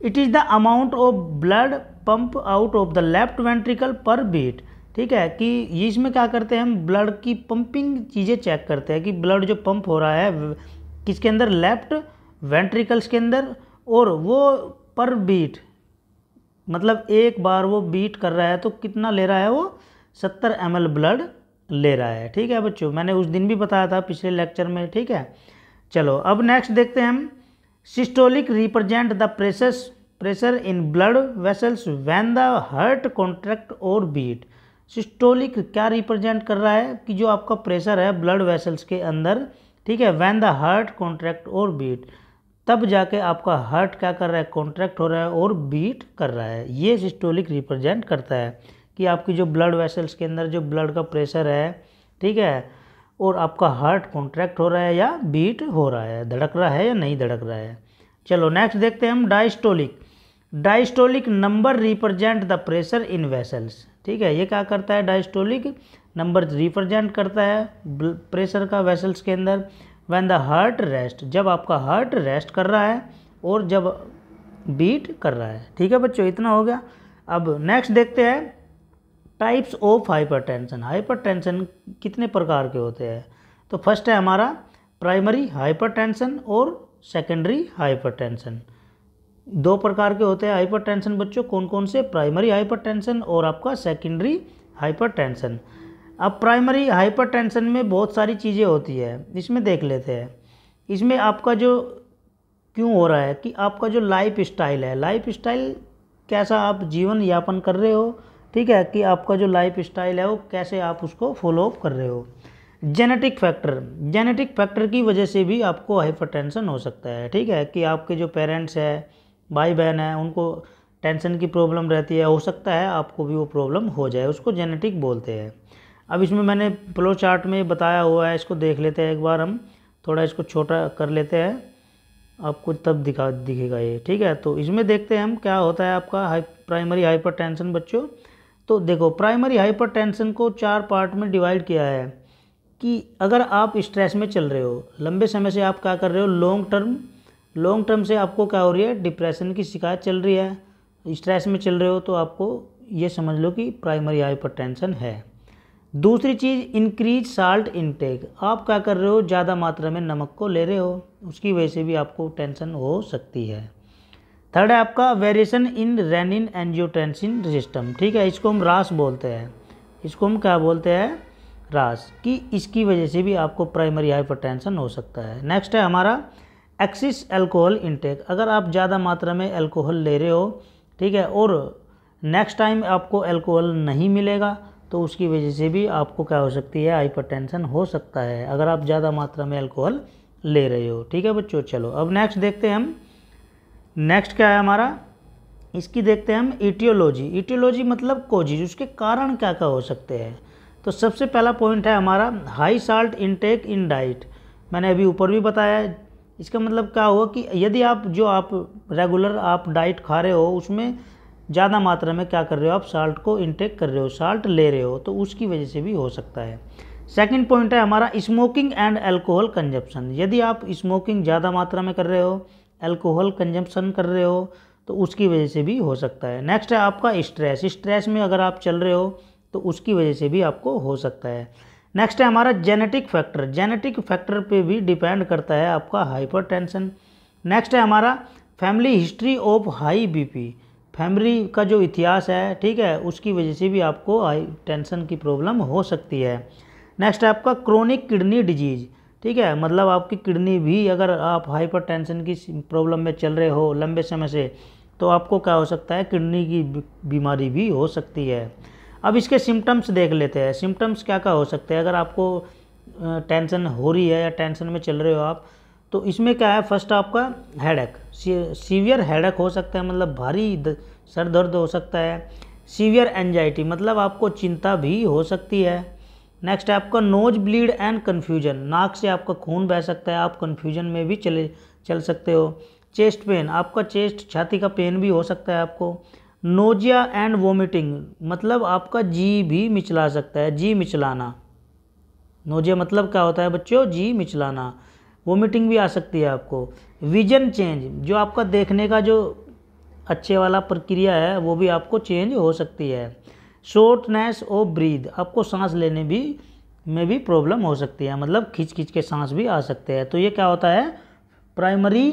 It is the amount of blood pump out of the left ventricle पर बीट। ठीक है, कि ये इसमें क्या करते हैं हम ब्लड की पंपिंग चीज़ें चेक करते हैं कि ब्लड जो पंप हो रहा है किसके अंदर, लेफ्ट वेंट्रिकल्स के अंदर, और वो पर बीट मतलब एक बार वो बीट कर रहा है तो कितना ले रहा है वो 70 ml ब्लड ले रहा है। ठीक है बच्चों, मैंने उस दिन भी बताया था पिछले लेक्चर में। ठीक है, चलो अब नेक्स्ट देखते हैं हम systolic represent the pressure in blood vessels when the heart contract और बीट। सिस्टोलिक क्या रिप्रेजेंट कर रहा है कि जो आपका प्रेशर है ब्लड वेसल्स के अंदर, ठीक है, व्हेन द हार्ट कॉन्ट्रैक्ट और बीट, तब जाके आपका हार्ट क्या कर रहा है, कॉन्ट्रैक्ट हो रहा है और बीट कर रहा है। ये सिस्टोलिक रिप्रेजेंट करता है कि आपकी जो ब्लड वेसल्स के अंदर जो ब्लड का प्रेशर है, ठीक है, और आपका हार्ट कॉन्ट्रैक्ट हो रहा है या बीट हो रहा है, धड़क रहा है या नहीं धड़क रहा है। चलो नेक्स्ट देखते हैं हम diastolic. Diastolic number represent the pressure in vessels. ठीक है, ये क्या करता है, डायस्टोलिक नंबर रिप्रेजेंट करता है प्रेशर का वेसल्स के अंदर व्हेन द हार्ट रेस्ट, जब आपका हार्ट रेस्ट कर रहा है और जब बीट कर रहा है। ठीक है बच्चों, इतना हो गया। अब नेक्स्ट देखते हैं टाइप्स ऑफ हाइपरटेंशन। हाइपरटेंशन कितने प्रकार के होते हैं? तो फर्स्ट है हमारा प्राइमरी हाइपरटेंशन और सेकेंडरी हाइपरटेंशन। दो प्रकार के होते हैं हाइपरटेंशन बच्चों, कौन कौन से? प्राइमरी हाइपरटेंशन और आपका सेकेंडरी हाइपरटेंशन। अब प्राइमरी हाइपरटेंशन में बहुत सारी चीज़ें होती है, इसमें देख लेते हैं। इसमें आपका जो क्यों हो रहा है कि आपका जो लाइफ स्टाइल है, लाइफ स्टाइल कैसा आप जीवन यापन कर रहे हो, ठीक है, कि आपका जो लाइफ स्टाइल है वो कैसे आप उसको फॉलो अप कर रहे हो। जेनेटिक फैक्टर, जेनेटिक फैक्टर की वजह से भी आपको हाइपरटेंशन हो सकता है। ठीक है, कि आपके जो पेरेंट्स हैं, भाई बहन हैं, उनको टेंशन की प्रॉब्लम रहती है, हो सकता है आपको भी वो प्रॉब्लम हो जाए, उसको जेनेटिक बोलते हैं। अब इसमें मैंने फ्लो चार्ट में बताया हुआ है, इसको देख लेते हैं एक बार, हम थोड़ा इसको छोटा कर लेते हैं, आपको तब दिखेगा ये। ठीक है, तो इसमें देखते हैं हम क्या होता है आपका प्राइमरी हाइपरटेंशन बच्चों। तो देखो प्राइमरी हाइपरटेंशन को 4 पार्ट में डिवाइड किया है कि अगर आप स्ट्रेस में चल रहे हो, लंबे समय से आप क्या कर रहे हो, लॉन्ग टर्म से आपको क्या हो रही है, डिप्रेशन की शिकायत चल रही है, स्ट्रेस में चल रहे हो, तो आपको ये समझ लो कि प्राइमरी हाइपरटेंशन है। दूसरी चीज़ इंक्रीज साल्ट इनटेक, आप क्या कर रहे हो, ज़्यादा मात्रा में नमक को ले रहे हो, उसकी वजह से भी आपको टेंशन हो सकती है। थर्ड है आपका variation in renin angiotensin system. ठीक है, इसको हम रास बोलते हैं, इसको हम क्या बोलते हैं, रास, कि इसकी वजह से भी आपको प्राइमरी हाइपरटेंशन हो सकता है। नेक्स्ट है हमारा एक्सिस अल्कोहल इनटेक, अगर आप ज़्यादा मात्रा में अल्कोहल ले रहे हो, ठीक है, और नेक्स्ट टाइम आपको अल्कोहल नहीं मिलेगा, तो उसकी वजह से भी आपको क्या हो सकती है, हाइपरटेंशन हो सकता है, अगर आप ज़्यादा मात्रा में अल्कोहल ले रहे हो। ठीक है बच्चों, चलो अब नेक्स्ट देखते हैं हम, नेक्स्ट क्या है हमारा, इसकी देखते हैं हम ईटियोलॉजी। ईटियोलॉजी मतलब कोजिज, उसके कारण क्या क्या हो सकते हैं। तो सबसे पहला पॉइंट है हमारा high salt intake in diet, मैंने अभी ऊपर भी बताया है। इसका मतलब क्या हुआ कि यदि आप रेगुलर आप डाइट खा रहे हो, उसमें ज़्यादा मात्रा में क्या कर रहे हो, आप साल्ट को इनटेक कर रहे हो, साल्ट ले रहे हो, तो उसकी वजह से भी हो सकता है। सेकंड पॉइंट है हमारा स्मोकिंग एंड अल्कोहल कंजप्शन, यदि आप स्मोकिंग ज़्यादा मात्रा में कर रहे हो, अल्कोहल कंजप्शन कर रहे हो, तो उसकी वजह से भी हो सकता है। नेक्स्ट है आपका स्ट्रेस, स्ट्रेस में अगर आप चल रहे हो तो उसकी वजह से भी आपको हो सकता है। नेक्स्ट है हमारा जेनेटिक फैक्टर, जेनेटिक फैक्टर पे भी डिपेंड करता है आपका हाइपरटेंशन। नेक्स्ट है हमारा family history of high BP, family का जो इतिहास है, ठीक है, उसकी वजह से भी आपको हाई टेंशन की प्रॉब्लम हो सकती है। नेक्स्ट है आपका क्रोनिक किडनी डिजीज़, ठीक है, मतलब आपकी किडनी भी, अगर आप हाइपरटेंशन की प्रॉब्लम में चल रहे हो लंबे समय से, तो आपको क्या हो सकता है, किडनी की बीमारी भी हो सकती है। अब इसके सिम्टम्स देख लेते हैं, सिम्टम्स क्या क्या हो सकते हैं अगर आपको टेंशन हो रही है या टेंशन में चल रहे हो आप। तो इसमें क्या है, फर्स्ट आपका हेडेक, सीवियर हेडेक हो सकता है, मतलब भारी सर दर्द हो सकता है। सीवियर एंजाइटी मतलब आपको चिंता भी हो सकती है। नेक्स्ट है आपका नोज ब्लीड एंड कन्फ्यूजन, नाक से आपका खून बह सकता है, आप कन्फ्यूजन में भी चल सकते हो। चेस्ट पेन, आपका चेस्ट छाती का पेन भी हो सकता है आपको। नोजिया एंड वोमिटिंग मतलब आपका जी भी मिचला सकता है, जी मिचलाना। नोजिया मतलब क्या होता है बच्चों, जी मिचलाना। वोमिटिंग भी आ सकती है आपको। विजन चेंज, जो आपका देखने का जो अच्छे वाला प्रक्रिया है वो भी आपको चेंज हो सकती है। शॉर्टनेस ऑफ ब्रीथ, आपको सांस लेने में भी प्रॉब्लम हो सकती है, मतलब खींच खींच के सांस भी आ सकते हैं। तो ये क्या होता है, प्राइमरी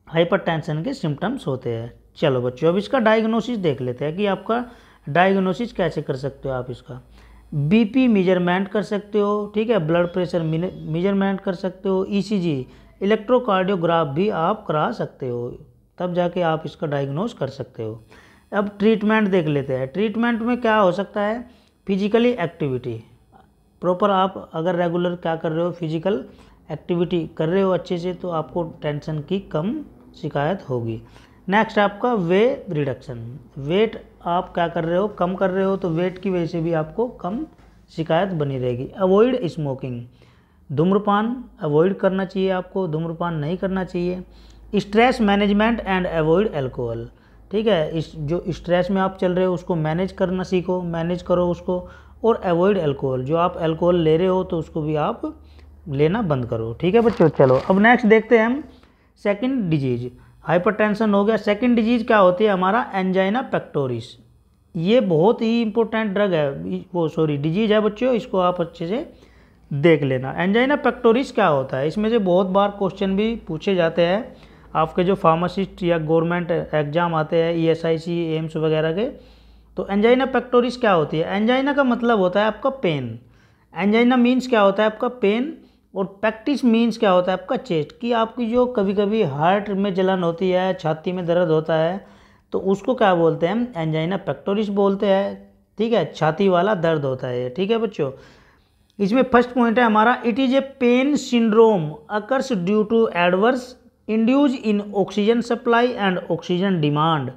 हाइपरटेंशन के सिम्टम्स होते हैं। चलो बच्चों अब इसका डायग्नोसिस देख लेते हैं कि आपका डायग्नोसिस कैसे कर सकते हो आप इसका। बीपी मेजरमेंट कर सकते हो, ठीक है, ब्लड प्रेशर मेजरमेंट कर सकते हो, ईसीजी इलेक्ट्रोकार्डियोग्राफ भी आप करा सकते हो, तब जाके आप इसका डायग्नोस कर सकते हो। अब ट्रीटमेंट देख लेते हैं। ट्रीटमेंट में क्या हो सकता है, फिजिकली एक्टिविटी प्रॉपर, आप अगर रेगुलर क्या कर रहे हो, फिजिकल एक्टिविटी कर रहे हो अच्छे से, तो आपको टेंशन की कम शिकायत होगी। नेक्स्ट आपका वेट रिडक्शन, वेट आप क्या कर रहे हो, कम कर रहे हो, तो वेट की वजह से भी आपको कम शिकायत बनी रहेगी। अवॉइड स्मोकिंग, धूम्रपान अवॉइड करना चाहिए आपको, धूम्रपान नहीं करना चाहिए। Stress management and avoid alcohol, ठीक है, इस जो स्ट्रेस में आप चल रहे हो उसको मैनेज करना सीखो, मैनेज करो उसको। और अवॉइड अल्कोहल, जो आप अल्कोहल ले रहे हो तो उसको भी आप लेना बंद करो, ठीक है बच्चों। चलो अब नेक्स्ट देखते हैं हम सेकंड डिजीज। हाइपरटेंशन हो गया, सेकंड डिजीज क्या होती है हमारा, एंजाइना पेक्टोरिस। ये बहुत ही इंपॉर्टेंट ड्रग है, वो सॉरी डिजीज है बच्चों, इसको आप अच्छे से देख लेना। एंजाइना पेक्टोरिस क्या होता है, इसमें से बहुत बार क्वेश्चन भी पूछे जाते हैं आपके जो फार्मासिस्ट या गवर्नमेंट एग्जाम आते हैं ईएसआईसी एम्स वगैरह के। तो एंजाइना पेक्टोरिस क्या होती है, एंजाइना का मतलब होता है आपका पेन। एंजाइना मीन्स क्या होता है आपका पेन, और पैक्टिस मीन्स क्या होता है आपका चेस्ट, कि आपकी जो कभी कभी हार्ट में जलन होती है, छाती में दर्द होता है, तो उसको क्या बोलते हैं, एंजाइना पेक्टोरिस बोलते हैं, ठीक है, छाती वाला दर्द होता है, ठीक है बच्चों। इसमें फर्स्ट पॉइंट है हमारा, it is a pain syndrome occurs due to adverse induce in oxygen supply and oxygen demand.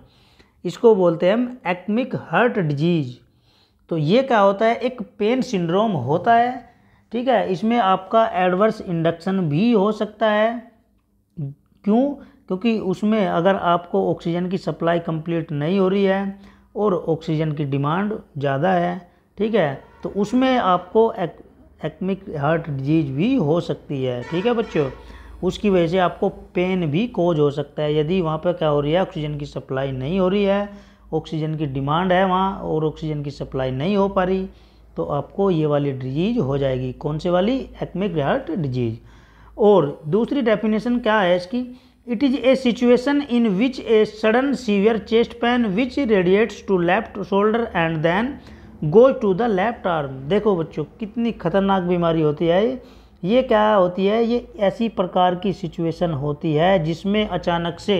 इसको बोलते हैं हम एक्मिक हार्ट डिजीज। तो ये क्या होता है, एक पेन सिंड्रोम होता है, ठीक है, इसमें आपका एडवर्स इंडक्शन भी हो सकता है। क्यों, क्योंकि उसमें अगर आपको ऑक्सीजन की सप्लाई कंप्लीट नहीं हो रही है और ऑक्सीजन की डिमांड ज़्यादा है, ठीक है, तो उसमें आपको एक्मिक हार्ट डिजीज भी हो सकती है, ठीक है बच्चों। उसकी वजह से आपको पेन भी कोज हो सकता है, यदि वहाँ पर क्या हो रही है, ऑक्सीजन की सप्लाई नहीं हो रही है, ऑक्सीजन की डिमांड है वहाँ और ऑक्सीजन की सप्लाई नहीं हो पा रही, तो आपको ये वाली डिजीज हो जाएगी। कौन से वाली, एक्मिक हार्ट डिजीज। और दूसरी डेफिनेशन क्या है इसकी, it is a situation in which a sudden severe chest pain which radiates to left shoulder and then goes to the left arm. देखो बच्चों कितनी खतरनाक बीमारी होती है ये क्या होती है, ये ऐसी प्रकार की सिचुएशन होती है जिसमें अचानक से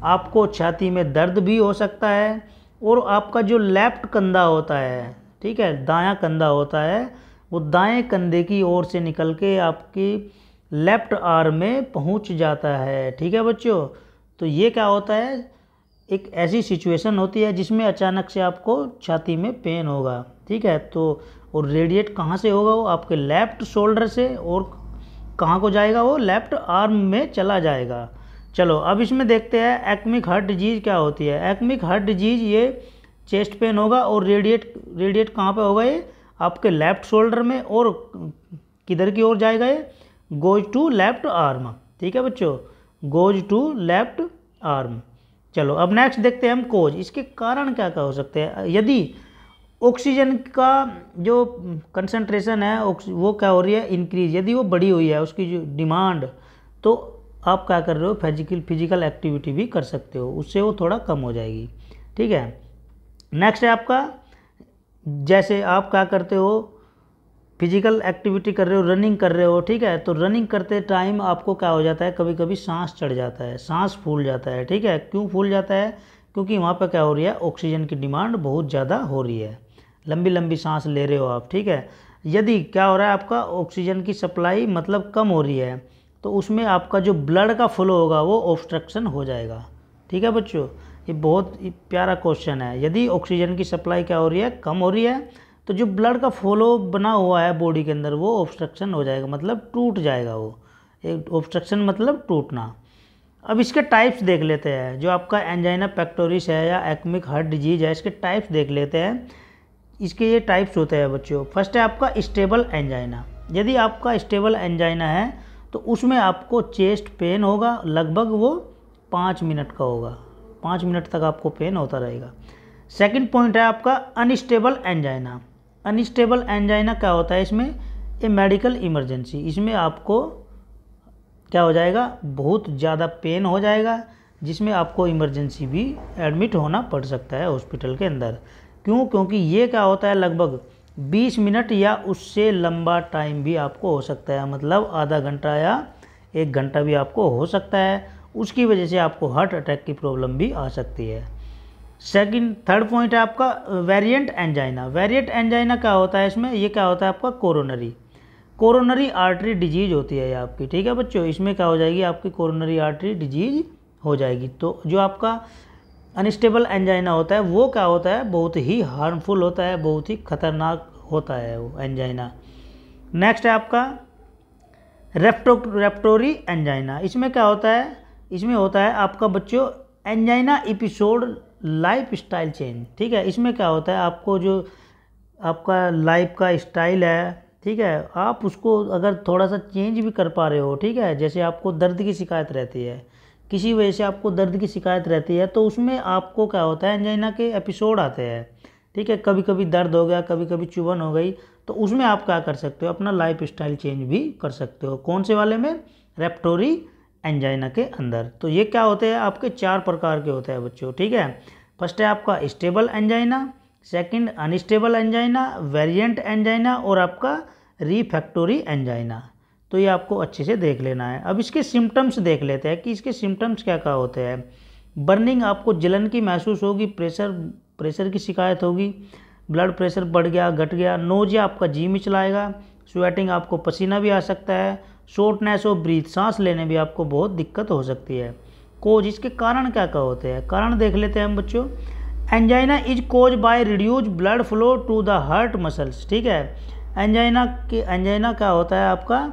आपको छाती में दर्द भी हो सकता है और आपका जो लेफ्ट कंधा होता है, ठीक है, दायां कंधा होता है, वो दाएं कंधे की ओर से निकल के आपकी लेफ्ट आर्म में पहुंच जाता है, ठीक है बच्चों। तो ये क्या होता है, एक ऐसी सिचुएशन होती है जिसमें अचानक से आपको छाती में पेन होगा, ठीक है, तो और रेडिएट कहाँ से होगा, वो आपके लेफ्ट शोल्डर से, और कहाँ को जाएगा, वो लेफ्ट आर्म में चला जाएगा। चलो अब इसमें देखते हैं एक्मिक हार्ट डिजीज क्या होती है। एक्मिक हार्ट डिजीज ये चेस्ट पेन होगा और रेडिएट कहाँ पे होगा, ये आपके लेफ्ट शोल्डर में, और किधर की ओर जाएगा, ये गोज टू लेफ्ट आर्म, ठीक है बच्चों, गोज टू लेफ्ट आर्म। चलो अब नेक्स्ट देखते हैं हम कोज, इसके कारण क्या क्या हो सकते हैं। यदि ऑक्सीजन का जो कंसंट्रेशन है वो क्या हो रही है, इंक्रीज, यदि वो बढ़ी हुई है उसकी जो डिमांड, तो आप क्या कर रहे हो, फिजिकल एक्टिविटी भी कर सकते हो, उससे वो थोड़ा कम हो जाएगी, ठीक है। नेक्स्ट है आपका, जैसे आप क्या करते हो, फिजिकल एक्टिविटी कर रहे हो, रनिंग कर रहे हो, ठीक है, तो रनिंग करते टाइम आपको क्या हो जाता है, कभी कभी सांस चढ़ जाता है, सांस फूल जाता है, ठीक है। क्यों फूल जाता है, क्योंकि वहाँ पर क्या हो रही है, ऑक्सीजन की डिमांड बहुत ज़्यादा हो रही है, लंबी लंबी सांस ले रहे हो आप, ठीक है। यदि क्या हो रहा है, आपका ऑक्सीजन की सप्लाई मतलब कम हो रही है, तो उसमें आपका जो ब्लड का फ्लो होगा वो ऑब्स्ट्रक्शन हो जाएगा, ठीक है बच्चों। ये बहुत प्यारा क्वेश्चन है। यदि ऑक्सीजन की सप्लाई क्या हो रही है, कम हो रही है, तो जो ब्लड का फ्लो बना हुआ है बॉडी के अंदर वो ऑब्स्ट्रक्शन हो जाएगा, मतलब टूट जाएगा। वो एक ऑब्स्ट्रक्शन मतलब टूटना। अब इसके टाइप्स देख लेते हैं। जो आपका एंजाइना पेक्टोरिस है या एक्मिक हार्ट डिजीज है, इसके टाइप्स देख लेते हैं। इसके ये टाइप्स होते हैं बच्चों। फर्स्ट है आपका स्टेबल एंजाइना। यदि आपका स्टेबल एंजाइना है तो उसमें आपको चेस्ट पेन होगा, लगभग वो 5 मिनट का होगा, 5 मिनट तक आपको पेन होता रहेगा। सेकंड पॉइंट है आपका अनस्टेबल एंजाइना। अनस्टेबल एंजाइना क्या होता है, इसमें ये मेडिकल इमरजेंसी, इसमें आपको क्या हो जाएगा, बहुत ज़्यादा पेन हो जाएगा, जिसमें आपको इमरजेंसी भी एडमिट होना पड़ सकता है हॉस्पिटल के अंदर। क्यों? क्योंकि ये क्या होता है, लगभग 20 मिनट या उससे लंबा टाइम भी आपको हो सकता है, मतलब आधा घंटा या 1 घंटा भी आपको हो सकता है। उसकी वजह से आपको हार्ट अटैक की प्रॉब्लम भी आ सकती है। थर्ड पॉइंट है आपका वेरिएंट एंजाइना। वेरिएंट एंजाइना क्या होता है, इसमें ये क्या होता है आपका कोरोनरी आर्टरी डिजीज होती है ये आपकी, ठीक है बच्चों। इसमें क्या हो जाएगी, आपकी कोरोनरी आर्टरी डिजीज हो जाएगी। तो जो आपका अनस्टेबल एंजाइना होता है वो क्या होता है, बहुत ही हार्मफुल होता है, बहुत ही खतरनाक होता है वो एंजाइना। नेक्स्ट है आपका रेफ्टोरी एंजाइना। इसमें क्या होता है, इसमें होता है आपका बच्चों angina episode life style change, ठीक है। इसमें क्या होता है, आपको जो आपका लाइफ का स्टाइल है, ठीक है, आप उसको अगर थोड़ा सा चेंज भी कर पा रहे हो, ठीक है। जैसे आपको दर्द की शिकायत रहती है, किसी वजह से आपको दर्द की शिकायत रहती है, तो उसमें आपको क्या होता है, एंजाइना के एपिसोड आते हैं, ठीक है। कभी कभी दर्द हो गया, कभी कभी चुभन हो गई, तो उसमें आप क्या कर सकते हो, अपना लाइफ स्टाइल चेंज भी कर सकते हो। कौन से वाले में, रेफ्टोरी एंजाइना के अंदर। तो ये क्या होते हैं, आपके 4 प्रकार के होते हैं बच्चों, ठीक है। फर्स्ट है आपका stable angina, second unstable angina, variant angina और आपका रिफैक्टोरी एंजाइना। तो ये आपको अच्छे से देख लेना है। अब इसके सिम्टम्स देख लेते हैं कि इसके सिम्टम्स क्या क्या होते हैं। बर्निंग, आपको जलन की महसूस होगी, प्रेशर की शिकायत होगी, ब्लड प्रेशर बढ़ गया घट गया, नोजिया, आपका जी मिचलाएगा, स्वेटिंग, आपको पसीना भी आ सकता है, शॉर्टनेस ऑफ ब्रीथ, सांस लेने भी आपको बहुत दिक्कत हो सकती है। कोज, इसके कारण क्या क्या होते हैं, कारण देख लेते हैं हम बच्चों। Angina is cause by reduce blood flow to the heart muscles, ठीक है। एंजाइना क्या होता है आपका,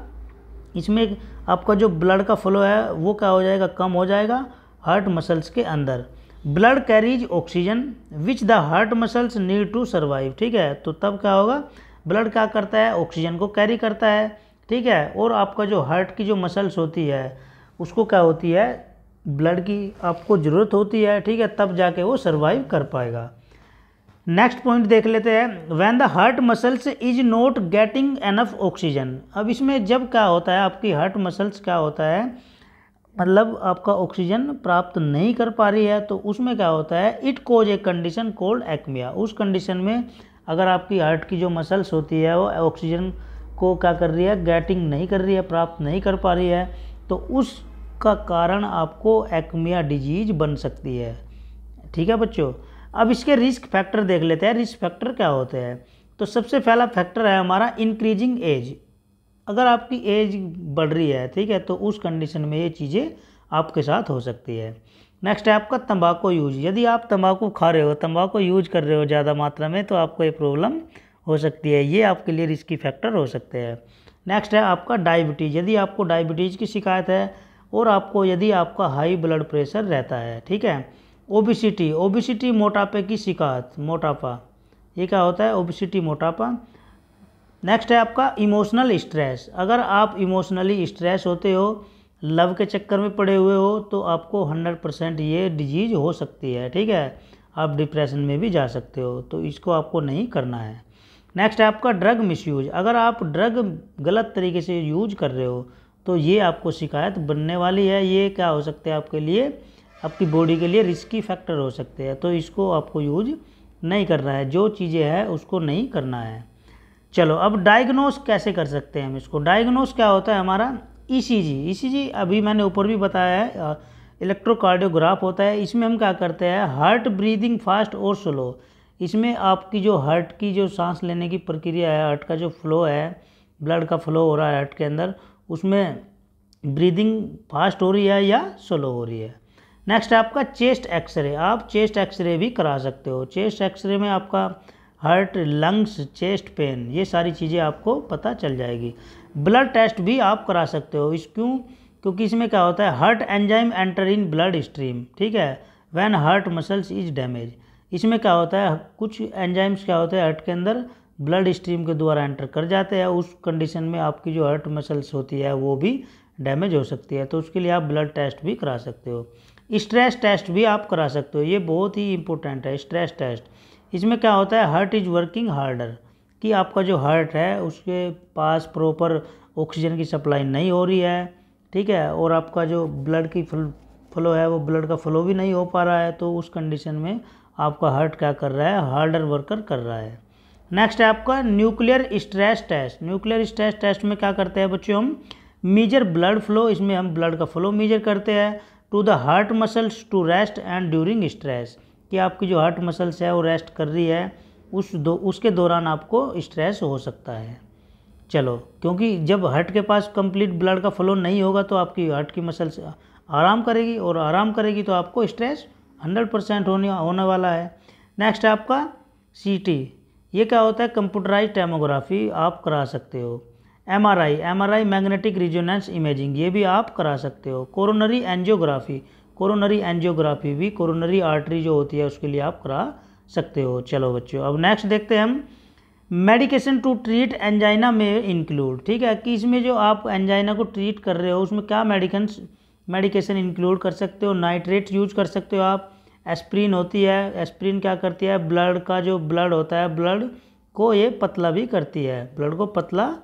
इसमें आपका जो ब्लड का फ्लो है वो क्या हो जाएगा, कम हो जाएगा हार्ट मसल्स के अंदर। Blood carries oxygen which the heart muscles need to survive, ठीक है। तो तब क्या होगा, ब्लड क्या करता है, ऑक्सीजन को कैरी करता है, ठीक है। और आपका जो हार्ट की जो मसल्स होती है उसको क्या होती है, ब्लड की आपको ज़रूरत होती है, ठीक है, तब जाके वो सर्वाइव कर पाएगा। नेक्स्ट पॉइंट देख लेते हैं, when the heart muscles is not getting enough oxygen. अब इसमें जब क्या होता है, आपकी हार्ट मसल्स क्या होता है, मतलब आपका ऑक्सीजन प्राप्त नहीं कर पा रही है, तो उसमें क्या होता है, it cause a condition called ischaemia. उस कंडीशन में अगर आपकी हार्ट की जो मसल्स होती है वो ऑक्सीजन को क्या कर रही है, गेटिंग नहीं कर रही है, प्राप्त नहीं कर पा रही है, तो उसका कारण आपको एक्मिया डिजीज बन सकती है, ठीक है बच्चों। अब इसके रिस्क फैक्टर देख लेते हैं। रिस्क फैक्टर क्या होते हैं, तो सबसे पहला फैक्टर है हमारा इंक्रीजिंग एज। अगर आपकी एज बढ़ रही है, ठीक है, तो उस कंडीशन में ये चीज़ें आपके साथ हो सकती है। नेक्स्ट है आपका तंबाकू यूज। यदि आप तंबाकू खा रहे हो, तंबाकू यूज कर रहे हो ज़्यादा मात्रा में, तो आपको ये प्रॉब्लम हो सकती है, ये आपके लिए रिस्की फैक्टर हो सकते हैं। नेक्स्ट है आपका डायबिटीज़। यदि आपको डायबिटीज़ की शिकायत है और आपको यदि आपका हाई ब्लड प्रेशर रहता है, ठीक है। ओबिसिटी मोटापे की शिकायत, मोटापा, ये क्या होता है, ओबिसिटी मोटापा। नेक्स्ट है आपका इमोशनल स्ट्रेस। अगर आप इमोशनली स्ट्रेस होते हो, लव के चक्कर में पड़े हुए हो, तो आपको 100% ये डिजीज हो सकती है, ठीक है। आप डिप्रेशन में भी जा सकते हो, तो इसको आपको नहीं करना है। नेक्स्ट है आपका ड्रग मिसयूज। अगर आप ड्रग गलत तरीके से यूज कर रहे हो, तो ये आपको शिकायत बनने वाली है। ये क्या हो सकते हैं आपके लिए, आपकी बॉडी के लिए रिस्की फैक्टर हो सकते हैं, तो इसको आपको यूज नहीं करना है, जो चीज़ें हैं उसको नहीं करना है। चलो अब डायग्नोस कैसे कर सकते हैं हम इसको। डायग्नोस क्या होता है हमारा, ईसीजी अभी मैंने ऊपर भी बताया है, इलेक्ट्रोकार्डियोग्राफ होता है। इसमें हम क्या करते हैं, हार्ट ब्रीदिंग फास्ट और स्लो। इसमें आपकी जो हार्ट की जो सांस लेने की प्रक्रिया है, हार्ट का जो फ्लो है, ब्लड का फ्लो हो रहा है हार्ट के अंदर, उसमें ब्रीदिंग फास्ट हो रही है या स्लो हो रही है। नेक्स्ट आपका चेस्ट एक्सरे, आप चेस्ट एक्सरे भी करा सकते हो। चेस्ट एक्सरे में आपका हार्ट, लंग्स, चेस्ट पेन, ये सारी चीज़ें आपको पता चल जाएगी। ब्लड टेस्ट भी आप करा सकते हो। क्योंकि इसमें क्या होता है, heart enzyme enter in blood stream, ठीक है, when heart muscles is damage. इसमें क्या होता है, कुछ एंजाइम्स क्या होते हैं हार्ट के अंदर ब्लड स्ट्रीम के द्वारा एंटर कर जाते हैं, उस कंडीशन में आपकी जो हार्ट मसल्स होती है वो भी डैमेज हो सकती है, तो उसके लिए आप ब्लड टेस्ट भी करा सकते हो। स्ट्रेस टेस्ट भी आप करा सकते हो, ये बहुत ही इंपॉर्टेंट है स्ट्रेस टेस्ट। इसमें क्या होता है, हार्ट इज़ वर्किंग हार्डर, कि आपका जो हार्ट है उसके पास प्रॉपर ऑक्सीजन की सप्लाई नहीं हो रही है, ठीक है, और आपका जो ब्लड की फ्लो है वो ब्लड का फ्लो भी नहीं हो पा रहा है, तो उस कंडीशन में आपका हार्ट क्या कर रहा है, हार्डर वर्कर कर रहा है। नेक्स्ट है आपका nuclear stress test. Nuclear stress test में क्या करते हैं बच्चों, हम मेजर ब्लड फ्लो, इसमें हम ब्लड का फ्लो मेजर करते हैं to the heart muscles to rest and during stress, कि आपकी जो हार्ट मसल्स है वो रेस्ट कर रही है, उसके दौरान आपको स्ट्रेस हो सकता है। चलो, क्योंकि जब हार्ट के पास कंप्लीट ब्लड का फ्लो नहीं होगा तो आपकी हार्ट की मसल्स आराम करेगी, और आराम करेगी तो आपको स्ट्रेस 100% होने वाला है। नेक्स्ट है आपका सीटी, ये क्या होता है, कंप्यूटराइज टैमोग्राफी आप करा सकते हो। एमआरआई मैग्नेटिक रिजोनेंस इमेजिंग, ये भी आप करा सकते हो। कोरोनरी एंजियोग्राफी भी कोरोनरी आर्टरी जो होती है उसके लिए आप करा सकते हो। चलो बच्चों, अब नेक्स्ट देखते हैं हम, मेडिकेशन टू ट्रीट एंजाइना में इंक्लूड, ठीक है, कि इसमें जो आप एंजाइना को ट्रीट कर रहे हो उसमें क्या मेडिकेशन इंक्लूड कर सकते हो। नाइट्रेट यूज कर सकते हो आप, एस्प्रिन होती है, एस्प्रिन क्या करती है, ब्लड का जो ब्लड होता है ब्लड को ये पतला भी करती है, ब्लड को पतला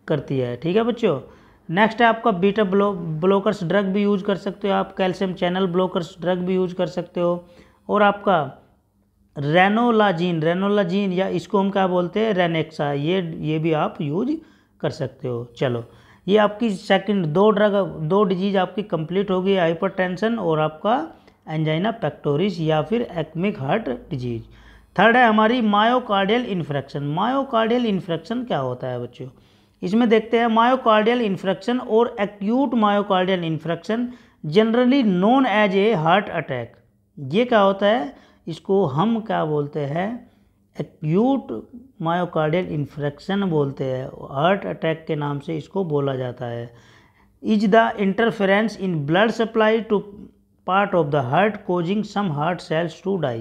करती है, ठीक है बच्चों। नेक्स्ट है आपका बीटा ब्लोकर्स ड्रग भी यूज कर सकते हो आप, कैल्शियम चैनल ब्लोकर्स ड्रग भी यूज कर सकते हो, और आपका रेनोलाजीन या इसको हम क्या बोलते हैं, रेनेक्सा, ये भी आप यूज कर सकते हो। चलो, ये आपकी सेकंड दो डिजीज आपकी कंप्लीट होगी, हाइपरटेंशन और आपका एंजाइना पेक्टोरिस या फिर एक्मिक हार्ट डिजीज। थर्ड है हमारी मायोकार्डियल इन्फ्रेक्शन। मायोकार्डियल इन्फ्रेक्शन क्या होता है बच्चों, इसमें देखते हैं। मायोकार्डियल इन्फ्रेक्शन और acute myocardial infarction generally known as a heart attack, ये क्या होता है, इसको हम क्या बोलते हैं, एक्यूट मायोकार्डियल इन्फ्रेक्शन बोलते हैं, हार्ट अटैक के नाम से इसको बोला जाता है। Is the interference in blood supply to part of the heart causing some heart cells to die.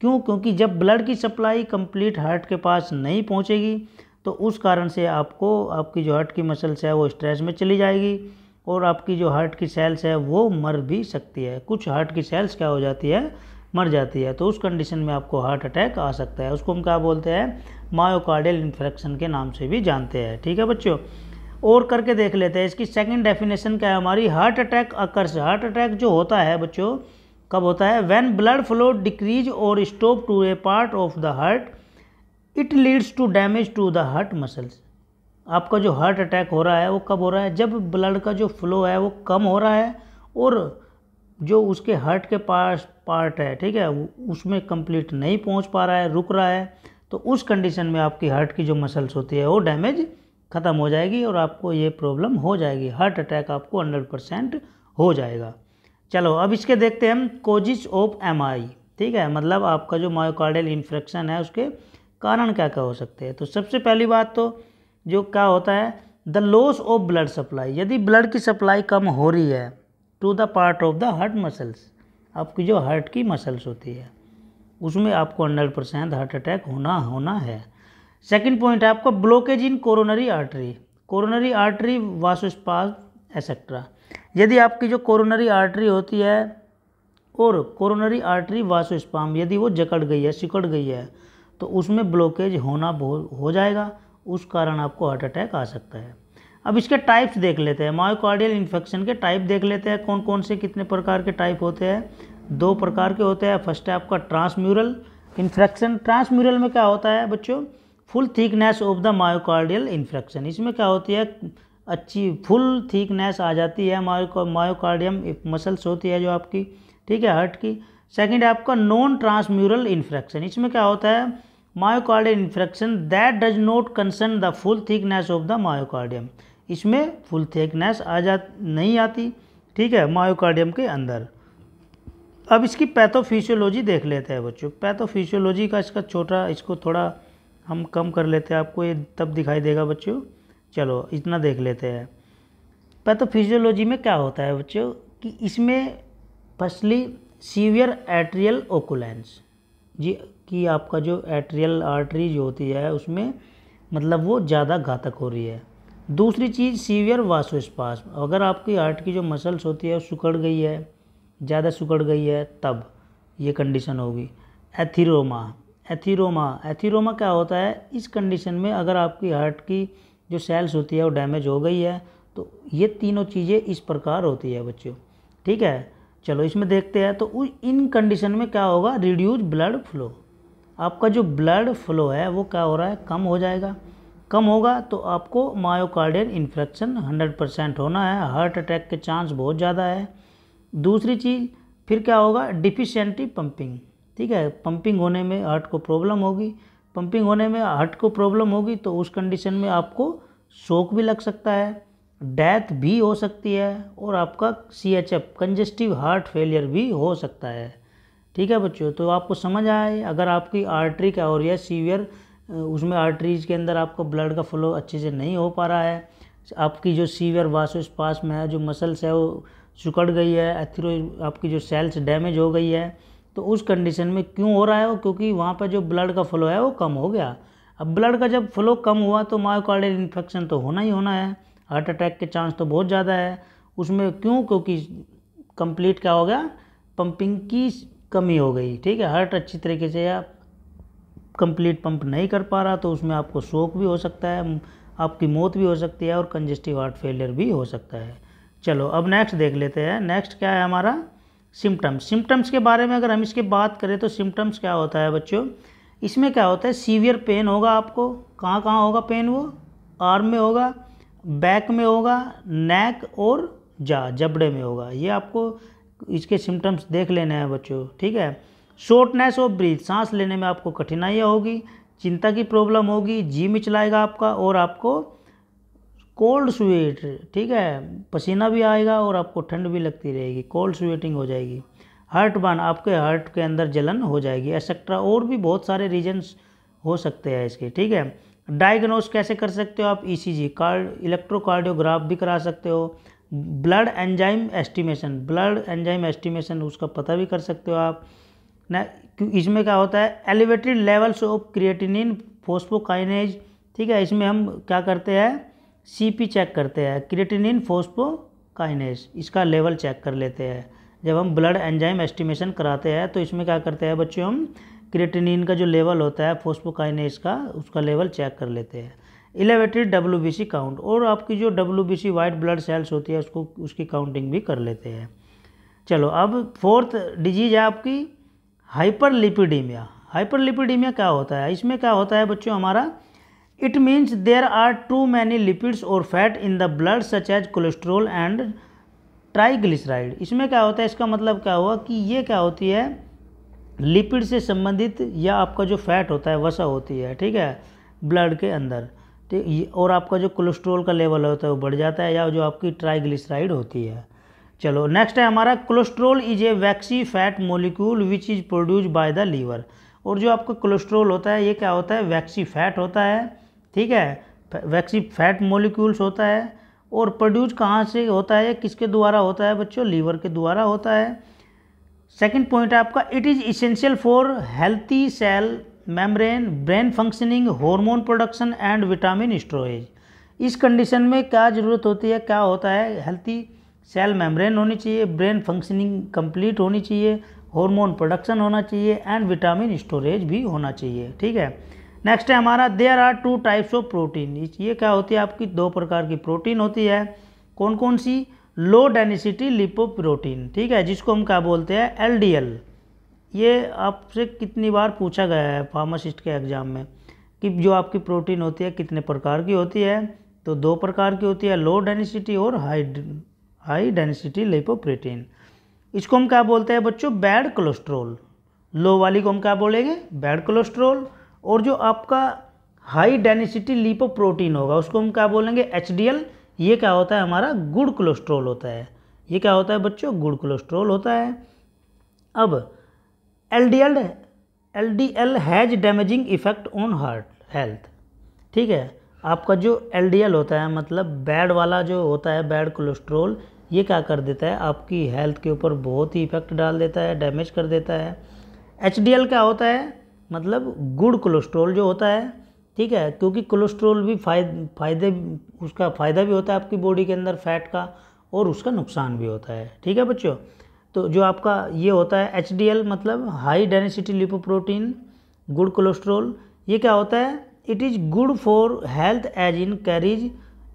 क्योंकि जब ब्लड की सप्लाई कंप्लीट हार्ट के पास नहीं पहुंचेगी तो उस कारण से आपकी जो हार्ट की मसल्स है वो स्ट्रेस में चली जाएगी, और आपकी जो हार्ट की सेल्स है वो मर भी सकती है। कुछ हार्ट की सेल्स क्या हो जाती है, मर जाती है, तो उस कंडीशन में आपको हार्ट अटैक आ सकता है। उसको हम क्या बोलते हैं, मायोकार्डियल इन्फ्रेक्शन के नाम से भी जानते हैं, ठीक है बच्चों। और करके देख लेते हैं, इसकी सेकंड डेफिनेशन क्या है हमारी, heart attack occurs. Heart attack जो होता है बच्चों कब होता है, व्हेन ब्लड फ्लो डिक्रीज और stop to a part of the heart, it leads to damage to the heart muscles. आपका जो हार्ट अटैक हो रहा है वो कब हो रहा है, जब ब्लड का जो फ्लो है वो कम हो रहा है और जो उसके हार्ट के पास पार्ट है, ठीक है, उसमें कंप्लीट नहीं पहुंच पा रहा है, रुक रहा है, तो उस कंडीशन में आपकी हार्ट की जो मसल्स होती है वो डैमेज ख़त्म हो जाएगी और आपको ये प्रॉब्लम हो जाएगी, हार्ट अटैक आपको 100% हो जाएगा। चलो, अब इसके देखते हैं हम कोजिस ऑफ एमआई, ठीक है, मतलब आपका जो मायोकार्डियल इन्फ्रेक्शन है उसके कारण क्या क्या हो सकते हैं। तो सबसे पहली बात तो जो क्या होता है, the loss of blood supply. यदि ब्लड की सप्लाई कम हो रही है to the part of the heart muscles, आपकी जो हार्ट की मसल्स होती है उसमें आपको 100% हार्ट अटैक होना है। सेकंड पॉइंट है आपका ब्लॉकेज इन कोरोनरी आर्टरी वासोस्पाज्म एक्सेट्रा। यदि आपकी जो कोरोनरी आर्टरी होती है और कोरोनरी आर्टरी वासोस्पाज्म यदि वो जकड़ गई है, सिकुड़ गई है, तो उसमें ब्लॉकेज हो जाएगा, उस कारण आपको हार्ट अटैक आ सकता है। अब इसके टाइप्स देख लेते हैं, मायोकार्डियल इन्फेक्शन के टाइप देख लेते हैं, कौन कौन से कितने प्रकार के टाइप होते हैं। 2 प्रकार के होते हैं। फर्स्ट है आपका ट्रांसम्यूरल इन्फेक्शन। ट्रांसम्यूरल में क्या होता है बच्चों, full thickness of the myocardial infection. इसमें क्या होती है, अच्छी फुल थिकनेस आ जाती है, मायोकार्डियम मसल्स होती है जो आपकी, ठीक है, हार्ट की। सेकंड है आपका नॉन ट्रांसम्यूरल इन्फेक्शन। इसमें क्या होता है, myocardial infection that does not concern the full thickness of the myocardium. इसमें फुल थिकनेस नहीं आती, ठीक है, मायोकार्डियम के अंदर। अब इसकी पैथोफिजियोलॉजी देख लेते हैं बच्चों। पैथोफिजियोलॉजी का इसका छोटा, इसको थोड़ा हम कम कर लेते हैं, आपको ये तब दिखाई देगा बच्चों। चलो इतना देख लेते हैं। पैथोफिजियोलॉजी में क्या होता है बच्चों कि इसमें फर्स्टली सीवियर एट्रियल ओकुलेंस जी, कि आपका जो एट्रियल आर्टरी जो होती है उसमें मतलब वो ज़्यादा घातक हो रही है। दूसरी चीज़ सीवियर वासोस्पाज्म, अगर आपकी हार्ट की जो मसल्स होती है वो सिकुड़ गई है, ज़्यादा सिकुड़ गई है, तब ये कंडीशन होगी। एथीरोमा, एथीरोमा क्या होता है, इस कंडीशन में अगर आपकी हार्ट की जो सेल्स होती है वो डैमेज हो गई है, तो ये तीनों चीज़ें इस प्रकार होती है बच्चों। ठीक है, चलो इसमें देखते हैं। तो इन कंडीशन में क्या होगा, रिड्यूस ब्लड फ्लो, आपका जो ब्लड फ्लो है वो क्या हो रहा है, कम हो जाएगा। कम होगा तो आपको मायोकार्डियल इन्फेक्शन 100% होना है, हार्ट अटैक के चांस बहुत ज़्यादा है। दूसरी चीज़ फिर क्या होगा, डिफिशिएंटी पंपिंग। ठीक है, पंपिंग होने में हार्ट को प्रॉब्लम होगी, पंपिंग होने में हार्ट को प्रॉब्लम होगी तो उस कंडीशन में आपको शॉक भी लग सकता है, डेथ भी हो सकती है, और आपका CHF कंजेस्टिव हार्ट फेलियर भी हो सकता है। ठीक है बच्चों, तो आपको समझ आए, अगर आपकी आर्टरी क्या हो रही है सीवियर, उसमें आर्टरीज के अंदर आपको ब्लड का फ्लो अच्छे से नहीं हो पा रहा है, आपकी जो सीवियर वासोस्पाज्म है, जो मसल्स है वो सिकुड़ गई है, आपकी जो सेल्स डैमेज हो गई है, तो उस कंडीशन में क्यों हो रहा है वो, क्योंकि वहाँ पर जो ब्लड का फ्लो है वो कम हो गया। अब ब्लड का जब फ्लो कम हुआ तो मायोकार्डियल इन्फेक्शन तो होना ही होना है, हार्ट अटैक के चांस तो बहुत ज़्यादा है उसमें। क्यों, क्योंकि कंप्लीट क्या हो गया, पंपिंग की कमी हो गई। ठीक है, हार्ट अच्छी तरीके से या कंप्लीट पंप नहीं कर पा रहा, तो उसमें आपको शॉक भी हो सकता है, आपकी मौत भी हो सकती है, और कंजेस्टिव हार्ट फेलियर भी हो सकता है। चलो अब नेक्स्ट देख लेते हैं। नेक्स्ट क्या है हमारा, सिम्टम्स के बारे में अगर हम इसकी बात करें तो सिम्टम्स क्या होता है बच्चों, इसमें क्या होता है, सीवियर पेन होगा आपको। कहाँ कहाँ होगा पेन, वो आर्म में होगा, बैक में होगा, नेक और जबड़े में होगा। ये आपको इसके सिम्टम्स देख लेने हैं बच्चों। ठीक है, शॉर्टनेस ऑफ ब्रीथ, सांस लेने में आपको कठिनाइयाँ होगी, चिंता की प्रॉब्लम होगी, जी मिचलाएगा आपका, और आपको कोल्ड स्वेट, ठीक है, पसीना भी आएगा और आपको ठंड भी लगती रहेगी, कोल्ड स्वेटिंग हो जाएगी। हार्ट बर्न, आपके हार्ट के अंदर जलन हो जाएगी, एक्सेट्रा, और भी बहुत सारे रीजन्स हो सकते हैं इसके। ठीक है, डायग्नोस कैसे कर सकते हो आप, ECG, इलेक्ट्रोकार्डियोग्राफ भी करा सकते हो, ब्लड एंजाइम एस्टिमेशन उसका पता भी कर सकते हो आप ना। इसमें क्या होता है, elevated levels of creatinine phosphokinase. ठीक है, इसमें हम क्या करते हैं, CP चेक करते हैं, क्रिएटिनिन फॉस्फोकाइनेज, इसका लेवल चेक कर लेते हैं। जब हम ब्लड एंजाइम एस्टिमेशन कराते हैं तो इसमें क्या करते हैं बच्चों, हम क्रिएटिनिन का जो लेवल होता है फॉस्फोकाइनेज का, उसका लेवल चेक कर लेते हैं। एलिवेटेड WBC काउंट, और आपकी जो WBC वाइट ब्लड सेल्स होती है उसको, उसकी काउंटिंग भी कर लेते हैं। चलो अब फोर्थ डिजीज है आपकी हाइपरलिपिडीमिया। हाइपरलिपिडीमिया क्या होता है, इसमें क्या होता है बच्चों हमारा, it means there are too many lipids और fat in the blood such as cholesterol and triglyceride. इसमें क्या होता है, इसका मतलब क्या हुआ कि ये क्या होती है, लिपिड से संबंधित या आपका जो फैट होता है वसा होती है। ठीक है, ब्लड के अंदर, और आपका जो कोलेस्ट्रोल का लेवल होता है वो बढ़ जाता है, या जो आपकी ट्राइग्लिसराइड होती है। चलो नेक्स्ट है हमारा, cholesterol is a waxy fat molecule which is produce by the liver. और जो आपका कोलेस्ट्रोल होता है ये क्या होता है, वैक्सी फैट होता है। ठीक है, वैक्सी फैट मोलिक्यूल्स होता है, और प्रोड्यूस कहाँ से होता है, किसके द्वारा होता है बच्चों, लीवर के द्वारा होता है। सेकंड पॉइंट है आपका, it is essential for healthy cell membrane, brain functioning, hormone production and vitamin storage. इस कंडीशन में क्या ज़रूरत होती है, क्या होता है, हेल्थी सेल मेम्ब्रेन होनी चाहिए, ब्रेन फंक्शनिंग कंप्लीट होनी चाहिए, हार्मोन प्रोडक्शन होना चाहिए, एंड विटामिन स्टोरेज भी होना चाहिए। ठीक है, नेक्स्ट है हमारा, there are 2 types of protein. ये क्या होती है आपकी, 2 प्रकार की प्रोटीन होती है। कौन कौन सी, लो डेंसिटी लिपोप्रोटीन। ठीक है, जिसको हम क्या बोलते हैं, LDL। ये आपसे कितनी बार पूछा गया है फार्मासिस्ट के एग्जाम में कि जो आपकी प्रोटीन होती है कितने प्रकार की होती है, तो 2 प्रकार की होती है, लो डेंसिटी और हाई डेंसिटी लिपोप्रोटीन। इसको हम क्या बोलते हैं बच्चों, बैड कोलेस्ट्रोल। लो वाली को हम क्या बोलेंगे, बैड कोलेस्ट्रोल, और जो आपका हाई डेंसिटी लिपोप्रोटीन होगा उसको हम क्या बोलेंगे, HDL। ये क्या होता है हमारा, गुड कोलेस्ट्रोल होता है। ये क्या होता है बच्चों, गुड कोलेस्ट्रोल होता है। अब LDL has damaging effect on heart health. ठीक है, आपका जो LDL होता है मतलब बैड वाला जो होता है, बैड कोलेस्ट्रोल, ये क्या कर देता है, आपकी हेल्थ के ऊपर बहुत ही इफ़ेक्ट डाल देता है, डैमेज कर देता है। HDL क्या होता है, मतलब गुड कोलेस्ट्रोल जो होता है। ठीक है, क्योंकि कोलेस्ट्रोल भी उसका फ़ायदा भी होता है आपकी बॉडी के अंदर फैट का, और उसका नुकसान भी होता है। ठीक है बच्चों, तो जो आपका ये होता है HDL मतलब high density lipoprotein good cholesterol, ये क्या होता है, it is good for health as in carries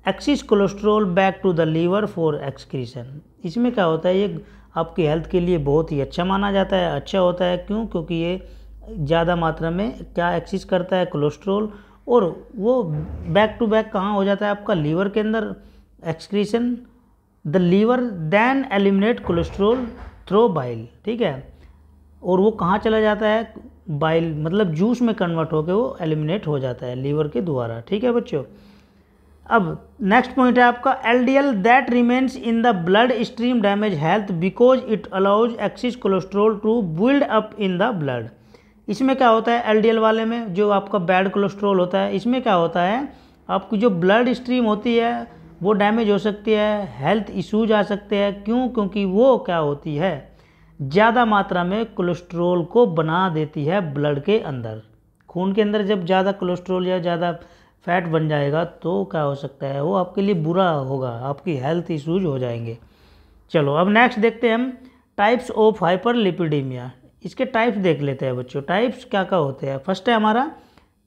excess cholesterol back to the liver for excretion. इसमें क्या होता है, ये आपकी हेल्थ के लिए बहुत ही अच्छा माना जाता है, अच्छा होता है। क्यों, क्योंकि ये ज़्यादा मात्रा में क्या एक्सिस करता है, कोलेस्ट्रोल, और वो बैक टू बैक कहाँ हो जाता है, आपका लीवर के अंदर excretion. The liver then eliminate cholesterol through bile. ठीक है, और वो कहाँ चला जाता है, बाइल मतलब जूस में कन्वर्ट होकर वो एलिमिनेट हो जाता है लीवर के द्वारा। ठीक है बच्चों, अब नेक्स्ट पॉइंट है आपका LDL that remains in the blood stream damage health because it allows excess cholesterol to build up in the blood. इसमें क्या होता है, LDL वाले में जो आपका बैड कोलेस्ट्रोल होता है, इसमें क्या होता है, आपकी जो ब्लड स्ट्रीम होती है वो डैमेज हो सकती है, हेल्थ इश्यूज आ सकते हैं। क्यों, क्योंकि वो क्या होती है, ज़्यादा मात्रा में कोलेस्ट्रोल को बना देती है ब्लड के अंदर। खून के अंदर जब ज़्यादा कोलेस्ट्रोल या ज़्यादा फैट बन जाएगा तो क्या हो सकता है, वो आपके लिए बुरा होगा, आपकी हेल्थ इश्यूज हो जाएंगे। चलो अब नेक्स्ट देखते हैं हम टाइप्स ऑफ हाइपरलिपिडीमिया। इसके टाइप्स देख लेते हैं बच्चों, टाइप्स क्या क्या होते हैं। फर्स्ट है हमारा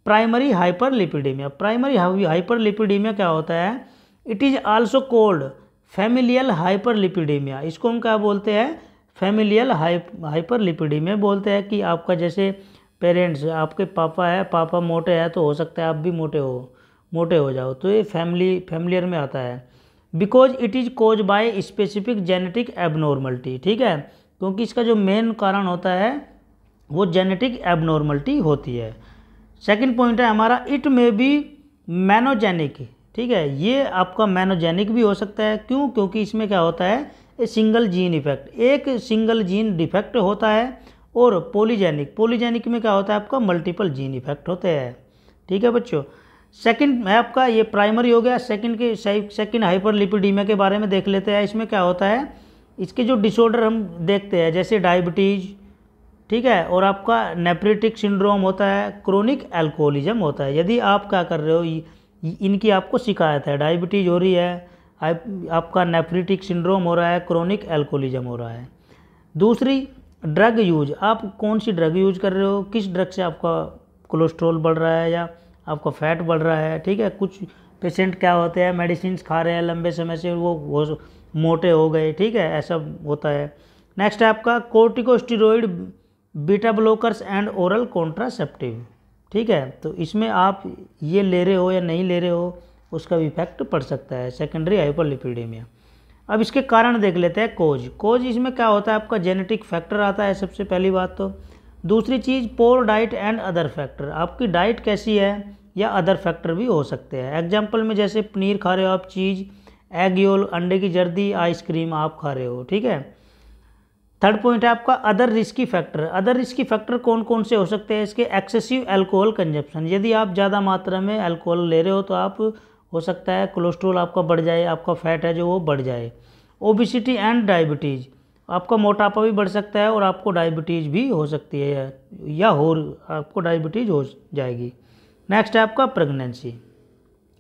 प्राइमरी हाइपरलिपिडीमिया। प्राइमरी हाइपरलिपिडीमिया क्या होता है, it is also called familial hyperlipidaemia. इसको हम क्या बोलते हैं, फैमिलियल हाइपरलिपिडीमिया बोलते हैं। कि आपका जैसे पेरेंट्स, आपके पापा है, पापा मोटे हैं तो हो सकता है आप भी मोटे हो जाओ, तो ये फैमिलियर में आता है। Because it is cause by specific genetic abnormality. ठीक है, क्योंकि इसका जो मेन कारण होता है वो जेनेटिक एबनॉर्मलिटी होती है। सेकंड पॉइंट है हमारा इट मे बी मैनोजेनिक। ठीक है, ये आपका मैनोजेनिक भी हो सकता है। क्यों, क्योंकि इसमें क्या होता है, ए सिंगल जीन इफेक्ट, एक सिंगल जीन डिफेक्ट होता है। और पॉलीजेनिक में क्या होता है, आपका मल्टीपल जीन इफेक्ट होते हैं। ठीक है बच्चों, सेकंड है आपका ये प्राइमरी हो गया। सेकंड हाइपरलिपिडीमिया के बारे में देख लेते हैं। इसमें क्या होता है, इसके जो डिसऑर्डर हम देखते हैं जैसे डायबिटीज़, ठीक है, और आपका नेफ्रेटिक सिंड्रोम होता है, क्रोनिक अल्कोहलिज्म होता है। यदि आप क्या कर रहे हो, इनकी आपको शिकायत है, डायबिटीज़ हो रही है, आपका नेफ्रेटिक सिंड्रोम हो रहा है, क्रोनिक अल्कोहलिज्म हो रहा है। दूसरी ड्रग यूज, आप कौन सी ड्रग यूज कर रहे हो, किस ड्रग से आपका कोलेस्ट्रॉल बढ़ रहा है या आपका फैट बढ़ रहा है। ठीक है, कुछ पेशेंट क्या होते हैं, मेडिसिन खा रहे हैं लंबे समय से, वो मोटे हो गए। ठीक है, ऐसा होता है। नेक्स्ट है आपका corticosteroid, beta blockers and oral contraceptive. ठीक है, तो इसमें आप ये ले रहे हो या नहीं ले रहे हो, उसका भी इफेक्ट पड़ सकता है, सेकेंडरी हाइपरलिपिडीमिया। अब इसके कारण देख लेते हैं। कोज इसमें क्या होता है, आपका जेनेटिक फैक्टर आता है सबसे पहली बात तो। दूसरी चीज़ पोर डाइट एंड अदर फैक्टर, आपकी डाइट कैसी है या अदर फैक्टर भी हो सकते हैं। एग्जाम्पल में जैसे पनीर खा रहे हो आप, चीज़, एग योल, अंडे की जर्दी, आइसक्रीम आप खा रहे हो। ठीक है, थर्ड पॉइंट है आपका other risky factor. Other risky factor कौन कौन से हो सकते हैं इसके, एक्सेसिव अल्कोहल कंजप्शन, यदि आप ज़्यादा मात्रा में अल्कोहल ले रहे हो तो आप हो सकता है कोलेस्ट्रॉल आपका बढ़ जाए, आपका फैट है जो वो बढ़ जाए। ओबिसिटी एंड डायबिटीज़, आपका मोटापा भी बढ़ सकता है और आपको डायबिटीज़ भी हो सकती है या आपको डायबिटीज़ हो जाएगी। नेक्स्ट है आपका प्रेगनेंसी,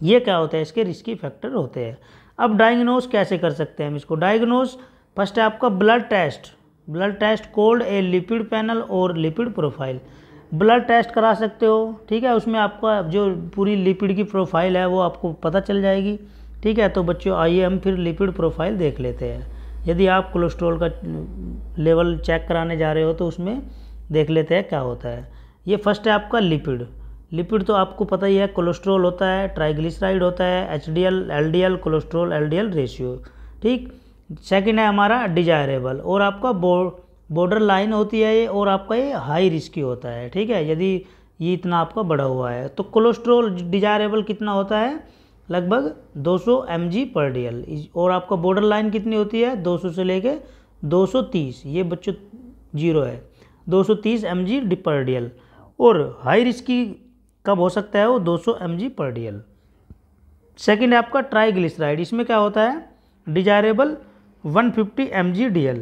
ये क्या होता है, इसके रिस्की फैक्टर होते हैं। अब डायग्नोज कैसे कर सकते हैं हम इसको, डायग्नोज फर्स्ट है आपका ब्लड टेस्ट कोल्ड ए लिपिड पैनल और लिपिड प्रोफाइल। ब्लड टेस्ट करा सकते हो। ठीक है, उसमें आपका जो पूरी लिपिड की प्रोफाइल है वो आपको पता चल जाएगी। ठीक है, तो बच्चों आइए हम फिर लिपिड प्रोफाइल देख लेते हैं। यदि आप कोलेस्ट्रॉल का लेवल चेक कराने जा रहे हो तो उसमें देख लेते हैं क्या होता है। ये फर्स्ट है आपका लिपिड तो आपको पता ही है, कोलेस्ट्रॉल होता है, ट्राइग्लिसराइड होता है, HDL, LDL, cholesterol LDL ratio. ठीक, सेकंड है हमारा डिजायरेबल, और आपका बॉर्डर लाइन होती है ये, और आपका ये हाई रिस्की होता है। ठीक है, यदि ये इतना आपका बढ़ा हुआ है तो कोलेस्ट्रॉल डिजायरेबल कितना होता है, लगभग 200 mg/dl, और आपका बॉर्डर लाइन कितनी होती है 200 से लेके 230। ये बच्चों जीरो है, 230 mg पर DL। और हाई रिस्क की कब हो सकता है वो 200 mg पर DL। सेकेंड है आपका ट्राइग्लिसराइड, इसमें क्या होता है डिजायरेबल 150 mg DL।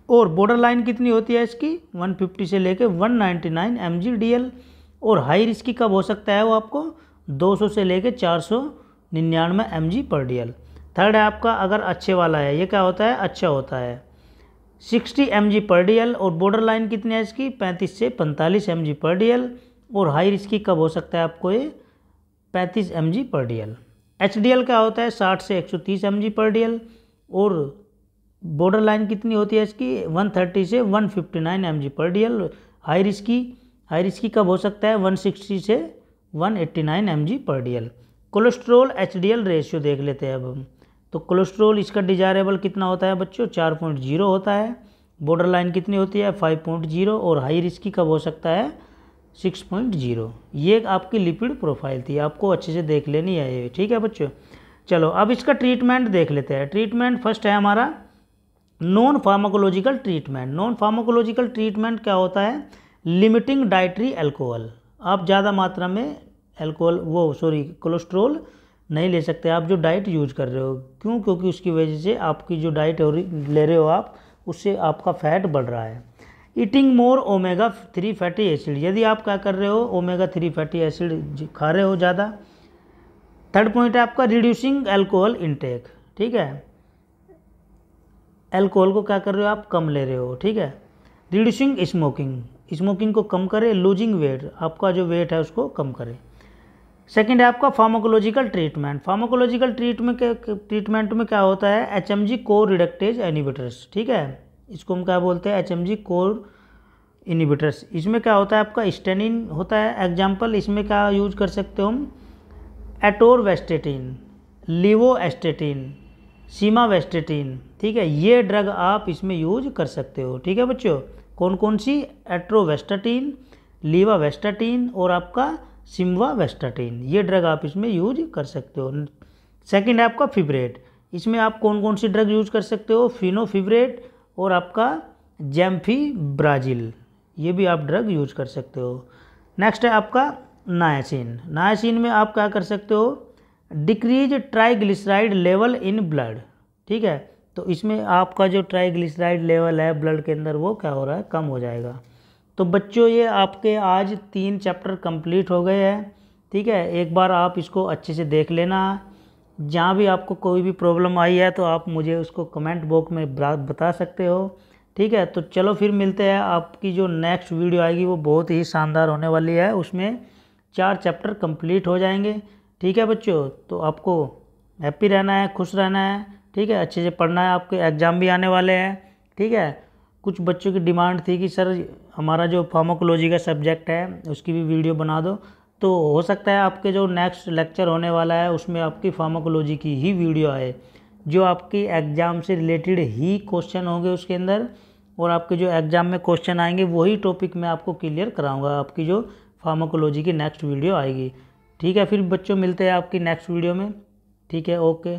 और बॉर्डर लाइन कितनी होती है इसकी 150 से लेके 199 mg DL। और हाई रिस्क की कब हो सकता है वो आपको 200 से लेके 499 mg पर DL। थर्ड है आपका अगर अच्छे वाला है, ये क्या होता है अच्छा होता है 60 mg पर DL। और बॉर्डर लाइन कितनी है इसकी 35 से 45 mg पर DL। और हाई रिस्क की कब हो सकता है आपको ये 35 mg पर DL। HDL क्या होता है 60 से 130 mg पर DL। और बॉर्डर लाइन कितनी होती है इसकी 130 से 159 mg पर DL। हाई रिस्क की कब हो सकता है 160 से 189 mg पर DL। कोलेस्ट्रोल HDL रेशियो देख लेते हैं अब हम। तो कोलेस्ट्रोल इसका डिजायरेबल कितना होता है बच्चों 4.0 होता है। बॉर्डर लाइन कितनी होती है 5.0। और हाई रिस्क की कब हो सकता है 6.0। ये आपकी लिपिड प्रोफाइल थी, आपको अच्छे से देख लेनी है ये, ठीक है बच्चों। चलो अब इसका ट्रीटमेंट देख लेते हैं। ट्रीटमेंट फर्स्ट है हमारा non pharmacological treatment. Non pharmacological treatment क्या होता है लिमिटिंग डाइटरी अल्कोहल। आप ज़्यादा मात्रा में कोलेस्ट्रोल नहीं ले सकते आप जो डाइट यूज कर रहे हो। क्यों? क्योंकि उसकी वजह से आपकी जो डाइट ले रहे हो आप उससे आपका फैट बढ़ रहा है। ईटिंग मोर ओमेगा 3 फैटी एसिड, यदि आप क्या कर रहे हो ओमेगा 3 फैटी एसिड खा रहे हो ज़्यादा। थर्ड पॉइंट है आपका रिड्यूसिंग अल्कोहल इनटेक, ठीक है अल्कोहल को क्या कर रहे हो आप कम ले रहे हो, ठीक है। रिड्यूसिंग स्मोकिंग को कम करे। लूजिंग वेट, आपका जो वेट है उसको कम करे। सेकेंड है आपका फार्माकोलॉजिकल ट्रीटमेंट। फार्माकोलॉजिकल ट्रीटमेंट में क्या होता है HMG कोर रिडक्टेज इनहिबिटर्स, ठीक है इसको हम क्या बोलते हैं HMG कोर इनहिबिटर्स। इसमें क्या होता है आपका स्टेनिन होता है एग्जाम्पल। इसमें क्या यूज कर सकते हो हम एटोरवेस्टेटिन, लिवोएस्टेटिन, सीमावेस्टेटिन, ठीक है ये ड्रग आप इसमें यूज कर सकते हो, ठीक है बच्चों। कौन कौन सी एट्रोवेस्टाटिन, लीवावेस्टाटिन और आपका सिम्वावेस्टाटिन, ये ड्रग आप इसमें यूज कर सकते हो। सेकंड है आपका फिब्रेट, इसमें आप कौन कौन सी ड्रग यूज कर सकते हो फिनोफिब्रेट और आपका जैम्फीब्राजिल, ये भी आप ड्रग यूज कर सकते हो। नेक्स्ट है आपका नायासिन में आप क्या कर सकते हो decrease triglyceride level in blood, ठीक है तो इसमें आपका जो ट्राइग्लिसराइड लेवल है ब्लड के अंदर वो क्या हो रहा है कम हो जाएगा। तो बच्चों ये आपके आज 3 चैप्टर कंप्लीट हो गए हैं, ठीक है एक बार आप इसको अच्छे से देख लेना। जहाँ भी आपको कोई भी प्रॉब्लम आई है तो आप मुझे उसको कमेंट बॉक्स में बता सकते हो, ठीक है। तो चलो फिर मिलते हैं, आपकी जो नेक्स्ट वीडियो आएगी वो बहुत ही शानदार होने वाली है, उसमें 4 चैप्टर कंप्लीट हो जाएंगे, ठीक है बच्चों। तो आपको हैप्पी रहना है, खुश रहना है, ठीक है अच्छे से पढ़ना है, आपके एग्ज़ाम भी आने वाले हैं, ठीक है। कुछ बच्चों की डिमांड थी कि सर हमारा जो फार्माकोलॉजी का सब्जेक्ट है उसकी भी वीडियो बना दो, तो हो सकता है आपके जो नेक्स्ट लेक्चर होने वाला है उसमें आपकी फार्माकोलॉजी की ही वीडियो आए, जो आपकी एग्ज़ाम से रिलेटेड ही क्वेश्चन होंगे उसके अंदर, और आपके जो एग्ज़ाम में क्वेश्चन आएंगे वही टॉपिक मैं आपको क्लियर कराऊंगा आपकी जो फार्माकोलॉजी की नेक्स्ट वीडियो आएगी, ठीक है। फिर बच्चों मिलते हैं आपकी नेक्स्ट वीडियो में, ठीक है ओके।